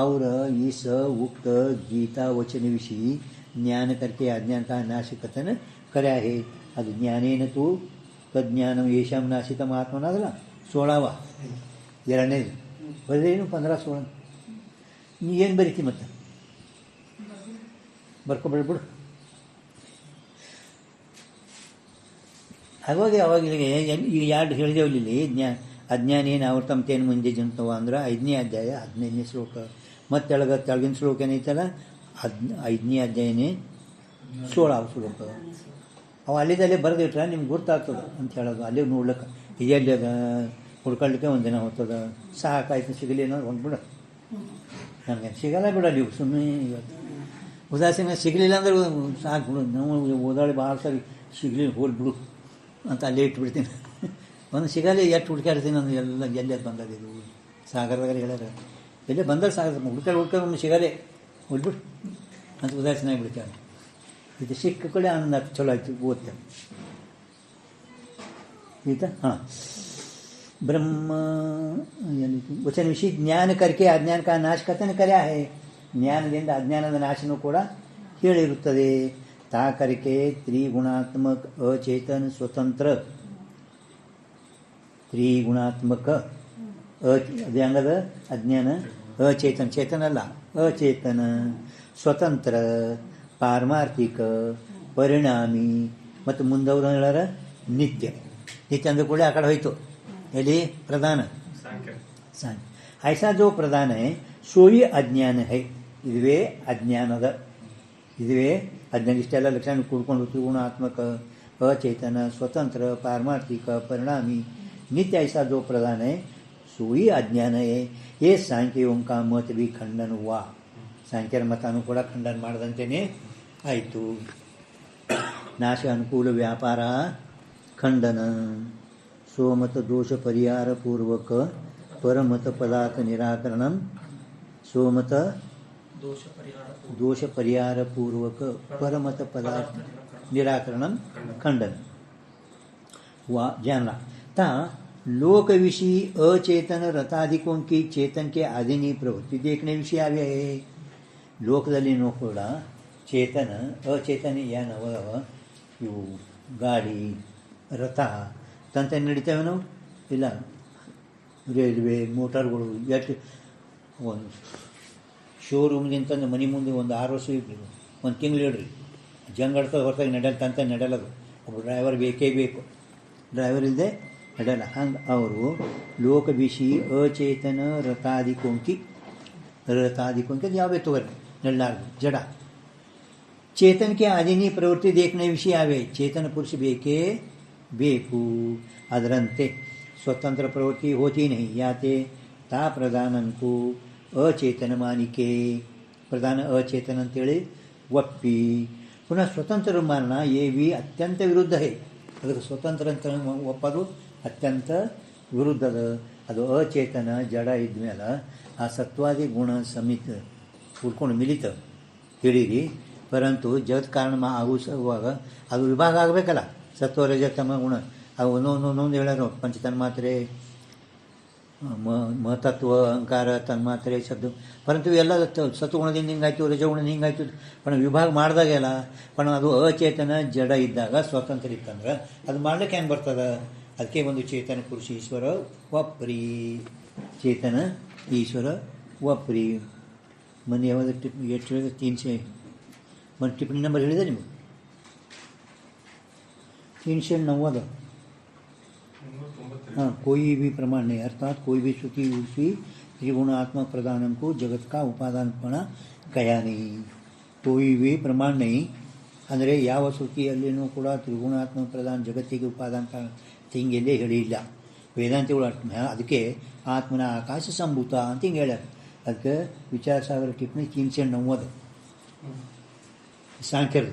और इस उक्त गीता वचन विषयी ज्ञान करके अज्ञान का नाश कथन कर्या है. ಅದು ಜ್ಞಾನೇನ ತು ತಜ್ಞಾನ ಯೇಷಾಂ ನಾಶಿತಂ ಆತ್ಮನಾದಲ್ಲ 16ವ ಎರಡನೇದು ಬರೀನು 15-16 ನೀ ಏನು ಬರೀತಿ ಮತ್ತೆ ಬರ್ಕೊಬಿಡ್ಬಿಡು. ಅವಾಗ ಈಗ ಎರಡು ಹೇಳಿದೆವು ಇಲ್ಲಿ ಅಜ್ಞಾನೇನ ಆವರ್ತಂತೇನು ಮುಂದೆ ಜಂತವ ಅಂದ್ರೆ 5ನೇ ಅಧ್ಯಾಯ 15ನೇ ಶ್ಲೋಕ. ಮತ್ತು ತೆಳಗಿನ ಶ್ಲೋಕ ಏನೈತಲ್ಲ 5ನೇ ಅಧ್ಯಾಯನೇ 16వ ಶ್ಲೋಕ. ಅವು ಅಲ್ಲಿದ್ದಲ್ಲೇ ಬರೆದಿಟ್ರೆ ನಿಮ್ಗೆ ಗೊತ್ತಾಗ್ತದೆ ಅಂತ ಹೇಳೋದು. ಅಲ್ಲೇ ನೋಡ್ಲಿಕ್ಕೆ ಇದೆಲ್ಲಿ ಅದ ಹುಡ್ಕೊಳ್ಳಿಕ್ಕೆ ಒಂದಿನ ಹೋಗ್ತದೆ. ಸಾಕಾಯ್ತು ಸಿಗಲಿ ಅನ್ನೋದು ಹೊಂದ್ಬಿಡು. ನಮಗೆ ಸಿಗಲ್ಲ ಬಿಡಲ್ಲ ಇವು ಸುಮ್ಮನೆ ಇವತ್ತು ಉದಾಸೀನ ಸಿಗಲಿಲ್ಲ ಅಂದ್ರೆ ಸಾಕು ಬಿಡು. ನಾವು ಓದಾಳಿ ಭಾಳ ಸರಿ ಸಿಗಲಿ ಹೋಲ್ಬಿಡು ಅಂತ ಅಲ್ಲೇ ಇಟ್ಬಿಡ್ತೀನಿ. ಒಂದು ಸಿಗಲ್ಲ ಎಷ್ಟು ಹುಡ್ಕಾಡ್ತೀನಿ ಅಂದ್ರೆ ಎಲ್ಲ ಎಲ್ಲೇ ಬಂದದಿದು ಸಾಗರದಾಗ ಹೇಳ್ಯಾರ ಎಲ್ಲೇ ಬಂದಾಗ ಸಾಗರ ಹುಡ್ಕೊಂಡು ಒಮ್ಮೆ ಸಿಗಲ್ಲೇ ಹೋಗ್ಬಿಡು ಅಂತ ಉದಾಸೀನ ಆಗಿಬಿಡ್ತಾರೆ. ಇದು ಸಿಕ್ಕ ಕಡೆ ಆನಂದ ಚಲೋ ಆಯ್ತು ಓದ್ತೇನೆ ಆಯ್ತಾ. ಹಾಂ ಬ್ರಹ್ಮ ವಚನ ವಿಷಯ ಜ್ಞಾನ ಕರ್ಕೆ ಅಜ್ಞಾನ ಕಾ ನಾಶ ಕಥನ ಕರ್ಯಾ ಹೇ. ಜ್ಞಾನದಿಂದ ಅಜ್ಞಾನದ ನಾಶನೂ ಕೂಡ ಹೇಳಿರುತ್ತದೆ. ತಾ ಕರಿಕೆ ತ್ರಿಗುಣಾತ್ಮಕ ಅಚೇತನ ಸ್ವತಂತ್ರ ತ್ರಿಗುಣಾತ್ಮಕ ಅದು ಹೆಂಗದ ಅಜ್ಞಾನ ಅಚೇತನ ಚೇತನ ಅಲ್ಲ ಅಚೇತನ ಸ್ವತಂತ್ರ ಪಾರಮಾರ್ಥಿಕ ಪರಿಣಾಮಿ ಮತ್ತು ಮುಂದವರು ಹೇಳಾರ ನಿತ್ಯ. ನಿತ್ಯ ಅಂದ್ರೆ ಕೂಡ ಆ ಕಡೆ ಹೋಯ್ತು ಎಲ್ಲಿ ಪ್ರಧಾನ ಸಾಂಖ್ಯ. ಐಸಾ ಜೋ ಪ್ರಧಾನ ಹೈ ಸೋಯಿ ಅಜ್ಞಾನ ಹೈ. ಇದುವೇ ಅಜ್ಞಾನದ ಇದುವೇ ಅಜ್ಞಾನ. ಇಷ್ಟೆಲ್ಲ ಲಕ್ಷಣ ಕೂಡ್ಕೊಂಡು ತ್ರಿಗುಣಾತ್ಮಕ ಅಚೇತನ ಸ್ವತಂತ್ರ ಪಾರಮಾರ್ಥಿಕ ಪರಿಣಾಮಿ ನಿತ್ಯ ಐಸಾ ಜೋ ಪ್ರಧಾನ ಹೈ ಸೋಯಿ ಅಜ್ಞಾನ ಹೈ. ಏ ಸಾಂಖ್ಯಯೋಂ ಕಾ ಮತ ಬಿ ಖಂಡನ ವಾ. ಸಾಂಖ್ಯರ ಮತನೂ ಕೂಡ ಖಂಡನ ಮಾಡದಂತೆಯೇ ಆಯಿತು. ನಾಶ ಅನುಕೂಲ ವ್ಯಾಪಾರ ಖಂಡನ ಸೋಮತ ದೋಷ ಪರಿಹಾರ ಪೂರ್ವಕ ಪರಮತ ಪದಾರ್ಥ ನಿರಾಕರಣ ಸೋಮತ ದೋಷ ಪರಿಹಾರ ಪೂರ್ವಕ परमत पदार्थ निराकरण खंडन वा जानना ता लोक विषय अचेतन रथाधिकों की चेतन के आदिनी प्रवृत्ति देखने विषय आवे है. ಲೋಕದಲ್ಲಿನೂ ಕೂಡ ಚೇತನ ಅಚೇತನ ಏನವ ಇವು ಗಾಡಿ ರಥ ತಂತೆ ನಡೀತೇವೆ ನಾವು ಇಲ್ಲ ರೈಲ್ವೆ ಮೋಟಾರ್ಗಳು ಎಷ್ಟು ಒಂದು ಶೋರೂಮ್ದಿಂತ ಮನೆ ಮುಂದೆ ಒಂದು 6 ವರ್ಷ ಇಡ್ರಿ ಒಂದು ತಿಂಗಳು ಇಡ್ರಿ ಜಂಗಡ್ತದೆ ಹೊರತಾಗಿ ನಡೆಯಲ್ಲ ತಂತೆ ನಡೆಯಲ್ಲದು. ಒಬ್ಬ ಡ್ರೈವರ್ ಬೇಕೇ ಬೇಕು. ಡ್ರೈವರ್ ಇಲ್ಲದೆ ನಡೆಯಲ್ಲ. ಹಂಗೆ ಅವರು ಲೋಕ ಬಿಸಿ ಅಚೇತನ ರಥಾಧಿಕೋಂಕಿ ಯಾವೇ ತಗೋರಿ ನಳ್ಳಾರ್ದು ಜಡ चेतन के आदिनी प्रवृत्ति देखने विषय आवे. चेतन पुरुष बेके ಬೇಕು ಅದರಂತೆ ಸ್ವತಂತ್ರ ಪ್ರವೃತ್ತಿ ಹೋತಿ नहीं ಯಾತೆ ತಾ ಪ್ರಧಾನಂಕು ಅಚೇತನ ಮಾನಿಕೆ ಪ್ರಧಾನ ಅಚೇತನ ಅಂತೇಳಿ ಒಪ್ಪಿ ಪುನಃ ಸ್ವತಂತ್ರ ಮಾನ ये भी ಅತ್ಯಂತ ವಿರುದ್ಧ है. ಅದಕ್ಕೆ ಸ್ವತಂತ್ರ ಅಂತ ಒಪ್ಪದು ಅತ್ಯಂತ ವಿರುದ್ಧದ. ಅದು ಅಚೇತನ ಜಡ ಇದ್ಮೇಲೆ ಆ ಸತ್ವಾದಿ ಗುಣ ಸಮಿತ ಹುಡ್ಕೊಂಡು ಮಿಲಿತ ಹೇಳಿರಿ. ಪರಂತು ಜಗತ್ ಕಾರಣ ಆಗುವಾಗ ಅದು ವಿಭಾಗ ಆಗಬೇಕಲ್ಲ ಸತ್ವ ರಜತಮ ಗುಣ. ಅವು ಒಂದೊಂದು ಹೇಳೋರು ಪಂಚತನ್ಮಾತ್ರೆ ಮಹತತ್ವ ಅಹಂಕಾರ ತನ್ಮಾತ್ರೆ ಶಬ್ದ. ಪರಂತು ಎಲ್ಲ ಸತ್ವಗುಣದಿಂದ ಹಿಂಗಾಯ್ತು ರಜಗುಣದಿಂದ ಹಿಂಗಾಯ್ತು ಪಣ ವಿಭಾಗ ಮಾಡಿದಾಗೆಲ್ಲ ಪಣ ಅದು ಅಚೇತನ ಜಡ ಇದ್ದಾಗ ಸ್ವತಂತ್ರ ಇತ್ತಂದ್ರೆ ಅದು ಮಾಡ್ಲಿಕ್ಕೆ ಹೆಂಗೆ ಬರ್ತದೆ. ಅದಕ್ಕೆ ಒಂದು ಚೇತನ ಪುರುಷ ಈಶ್ವರ ಒಪ್ರಿ ಚೇತನ ಈಶ್ವರ ಒಪ್ರಿ. ಮೊನ್ನೆ ಯಾವಾಗ ಎಷ್ಟು ಹೇಳಿದ್ರೆ 300 मन टिप्पणी नंबर ಹೇಳಿದೆ ನಿಮಗೆ 390. हाँ कोई भी प्रमाण नहीं अर्थात कोई भी श्रुति उसी त्रिगुणात्मक प्रधान को जगत का उपादानपण कया नहीं. कोई भी प्रमाण नहीं ಅಂದರೆ ಯಾವ ಶ್ರುತಿಯಲ್ಲಿನೂ ಕೂಡ ತ್ರಿಗುಣಾತ್ಮಕ ಪ್ರಧಾನ ಜಗತ್ತಿಗೆ ಉಪಾದಾನ ಹಿಂಗೆಲ್ಲೇ ಹೇಳಿಲ್ಲ ವೇದಾಂತಿಗಳು. ಅದಕ್ಕೆ ಆತ್ಮನ ಆಕಾಶ ಸಂಭೂತ ಅಂತ ಹಿಂಗೆ ಹೇಳ್ಯಾರ. ಅದಕ್ಕೆ ವಿಚಾರ ಸಾಗರ ಟಿಪ್ಪಣಿ 390 ಸಾಂಖ್ಯರು.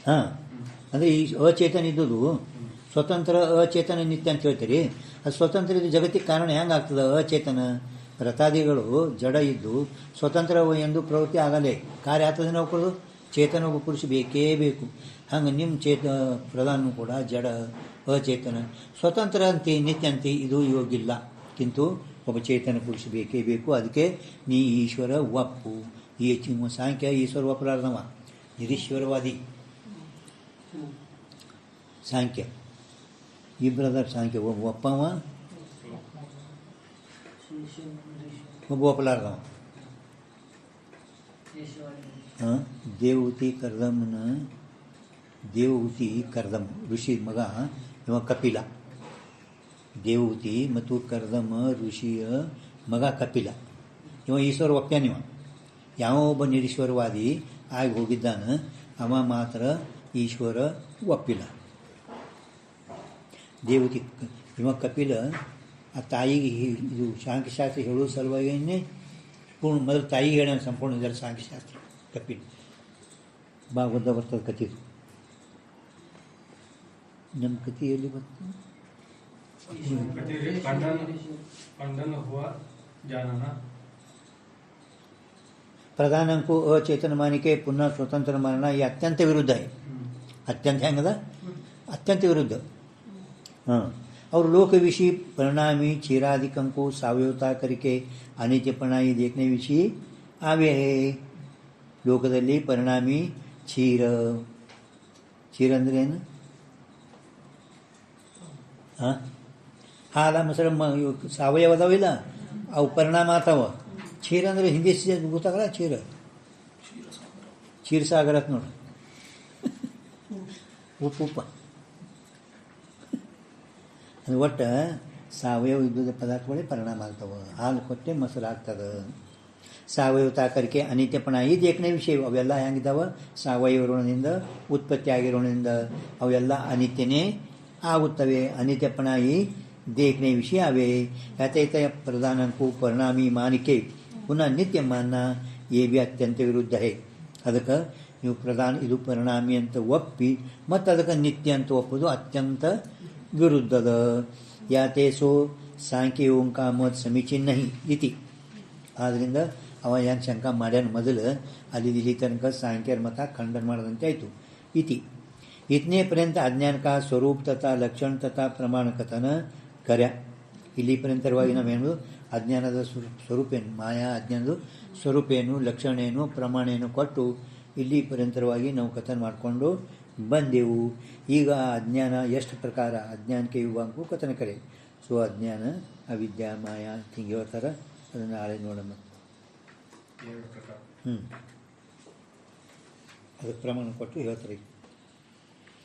ಹಾಂ ಅಂದರೆ ಈ ಅಚೇತನ ಇದ್ದುದು ಸ್ವತಂತ್ರ ಅಚೇತನ ನಿತ್ಯ ಅಂತ ಹೇಳ್ತೀರಿ. ಅದು ಸ್ವತಂತ್ರ ಇದು ಜಗತ್ತಿಗೆ ಕಾರಣ ಹೆಂಗೆ ಆಗ್ತದೆ. ಅಚೇತನ ರಥಾದಿಗಳು ಜಡ ಇದ್ದು ಸ್ವತಂತ್ರ ಎಂದು ಪ್ರವೃತ್ತಿ ಆಗಲೇ ಕಾರ್ಯ ಆಗ್ತದೆ ನಾವು ಕೊಡೋದು ಚೇತನ ಒಬ್ಬ ಪುರುಷ ಬೇಕೇ ಬೇಕು. ಹಂಗೆ ನಿಮ್ಮ ಪ್ರಧಾನ ಕೂಡ ಜಡ ಅಚೇತನ ಸ್ವತಂತ್ರ ಅಂತೆ ನಿತ್ಯ ಅಂತೆ ಇದು ಯೋಗಿಲ್ಲ. ಕಿಂತು ಒಬ್ಬ ಚೇತನ ಪುರುಷ ಬೇಕೇ ಬೇಕು. ಅದಕ್ಕೆ ನೀ ಈಶ್ವರ ಒಪ್ಪು. ಈ ಸಾಂಖ್ಯ ಈಶ್ವರ ಒಪ್ಪಲಾರ್ದವ, ನಿರೀಶ್ವರವಾದಿ ಸಾಂಖ್ಯ. ಇಬ್ಬರದ ಸಾಂಖ್ಯ ಒಬ್ಬ ಒಪ್ಪವ, ಒಬ್ಬ ಒಪ್ಪಲಾರ್ದವ. ದೇವಹೂತಿ ಕರ್ದಮ್ ಋಷಿ ಮಗ ಇವ ಕಪಿಲ. ದೇವಹೂತಿ ಮತ್ತು ಕರ್ದಮ ಋಷಿಯ ಮಗ ಕಪಿಲ. ಇವ ಈಶ್ವರ ಒಪ್ಪ್ಯಾನಿವ. ಯಾವ ಒಬ್ಬ ನಿರೀಶ್ವರವಾದಿ ಆಗಿ ಹೋಗಿದ್ದಾನ ಅವ ಮಾತ್ರ ಈಶ್ವರ ಒಪ್ಪಿಲ್ಲ. ದೇವಹೂತಿ ಇವ ಕಪಿಲ ಆ ತಾಯಿಗೆ ಇದು ಸಾಂಖ್ಯಶಾಸ್ತ್ರ ಹೇಳೋ ಸಲುವಾಗಿಯೇ ಪೂರ್ಣ ಮೊದಲು ತಾಯಿಗೆ ಹೇಳ ಸಂಪೂರ್ಣ ಇದರ ಸಾಂಖ್ಯಶಾಸ್ತ್ರ ಕಪಿಲ ಭಾಗವತ ಬರ್ತದೆ ಕಥೆದು. ನಮ್ಮ ಕಥೆಯಲ್ಲಿ ಬರ್ತದೆ ಪ್ರಧಾನಕ್ಕೂ ಅಚೇತನ ಮಾನಿಕೆ ಪುನಃ ಸ್ವತಂತ್ರ ಮಾನನ ಈ ಅತ್ಯಂತ ವಿರುದ್ಧ. ಅತ್ಯಂತ ಹೆಂಗದ? ಅತ್ಯಂತ ವಿರುದ್ಧ. और लोक विषय परिणामी क्षीरादिकं को सावयवता करके अनित्यपणा ही देखने विषय आवे है. ಲೋಕದಲ್ಲಿ ಪರಿಣಾಮಿ ಕ್ಷೀರ ಅಂದ್ರೆ ಏನು? ಹಾಲ ಮೊಸರು ಸಾವಯವ ಅದಾವಿಲ್ಲ, ಅವು ಪರಿಣಾಮ ಆಗ್ತಾವ. ಕ್ಷೀರ ಅಂದ್ರೆ ಹಿಂದಿ ಗೊತ್ತಾಗಲ್ಲ. ಕ್ಷೀರ ಸಾಗರ ಅಂತ ನೋಡ್ರಿ, ಉಪ್ಪ ಅದು ಒಟ್ಟು ಸಾವಯವ ಇದ್ದ ಪದಾರ್ಥಗಳೇ ಪರಿಣಾಮ ಆಗ್ತಾವೆ. ಹಾಲು ಕೊಟ್ಟೆ ಮೊಸರು ಆಗ್ತದೆ. ಸಾವಯವ ಕರಿಕೆ ಅನಿತ್ಯಪಣ ಈ ದೇಖನೆ ವಿಷಯ ಅವೆಲ್ಲ ಹೆಂಗಿದ್ದಾವೆ? ಸಾವಯವ ಋಣದಿಂದ ಉತ್ಪತ್ತಿ ಆಗಿರೋಣದಿಂದ ಅವೆಲ್ಲ ಅನಿತ್ಯನೇ ಆಗುತ್ತವೆ. ಅನಿತ್ಯಪಣ ಈ ದೇಖನೆ ವಿಷಯ ಅವೇ. ಯಥೈತ ಪ್ರಧಾನಕ್ಕೂ ಪರಿಣಾಮಿ ಮಾನಿಕೆ ಪುನಃ ನಿತ್ಯ ಮಾನ ಏ ಬಿ ಅತ್ಯಂತ ವಿರುದ್ಧ ಹೇ. ಅದಕ್ಕೆ ನೀವು ಪ್ರಧಾನ ಇದು ಪರಿಣಾಮಿ ಅಂತ ಒಪ್ಪಿ ಮತ್ತು ಅದಕ್ಕೆ ನಿತ್ಯ ಅಂತ ಒಪ್ಪೋದು ಅತ್ಯಂತ ವಿರುದ್ಧದ. ಯಾತೆ ಸೋ ಸಾಂಖ್ಯ ಓಂಕಾ ಮತ್ ಸಮೀಚೀನ ಇತಿ. ಆದ್ದರಿಂದ ಅವ ಏನು ಶಂಕ ಮಾಡ್ಯಾನ ಮೊದಲು ಅಲ್ಲಿ ಇಲ್ಲಿ ತನಕ ಸಾಂಖ್ಯರ ಮತ ಖಂಡನ ಮಾಡೋದಂತೆ ಆಯಿತು. ಇತಿ ಇತನೇ ಪರ್ಯಂತ ಅಜ್ಞಾನ ಕಾ ಸ್ವರೂಪ ತಥಾ ಲಕ್ಷಣ ತಥಾ ಪ್ರಮಾಣ ಕಥನ ಕರ್ಯ. ಇಲ್ಲಿ ಪರ್ಯಂತರವಾಗಿ ನಾವೇನು ಅಜ್ಞಾನದ ಸ್ವರೂಪ ಏನು, ಮಾಯಾ ಅಜ್ಞಾನದ ಸ್ವರೂಪ ಏನು, ಲಕ್ಷಣ ಏನು, ಪ್ರಮಾಣ ಏನು ಕೊಟ್ಟು ಇಲ್ಲಿ ಪರ್ಯಂತರವಾಗಿ ನಾವು ಕಥನ ಮಾಡಿಕೊಂಡು ಬಂದೆವು. ಈಗ ಅಜ್ಞಾನ ಎಷ್ಟು ಪ್ರಕಾರ, ಅಜ್ಞಾನಕ್ಕೆ ಯುವಾಂಕು ಕಥನ ಕರೆ. ಸೊ ಅಜ್ಞಾನ ಅವಿದ್ಯಾ ಮಾಯಾ ಹಿಂಗೆ ಹೇಳ್ತಾರೆ. ಅದನ್ನು ನಾಳೆ ನೋಡಮ್ಮ. ಅದಕ್ಕೆ ಪ್ರಮಾಣ ಕೊಟ್ಟು ಹೇಳ್ತಾರೆ.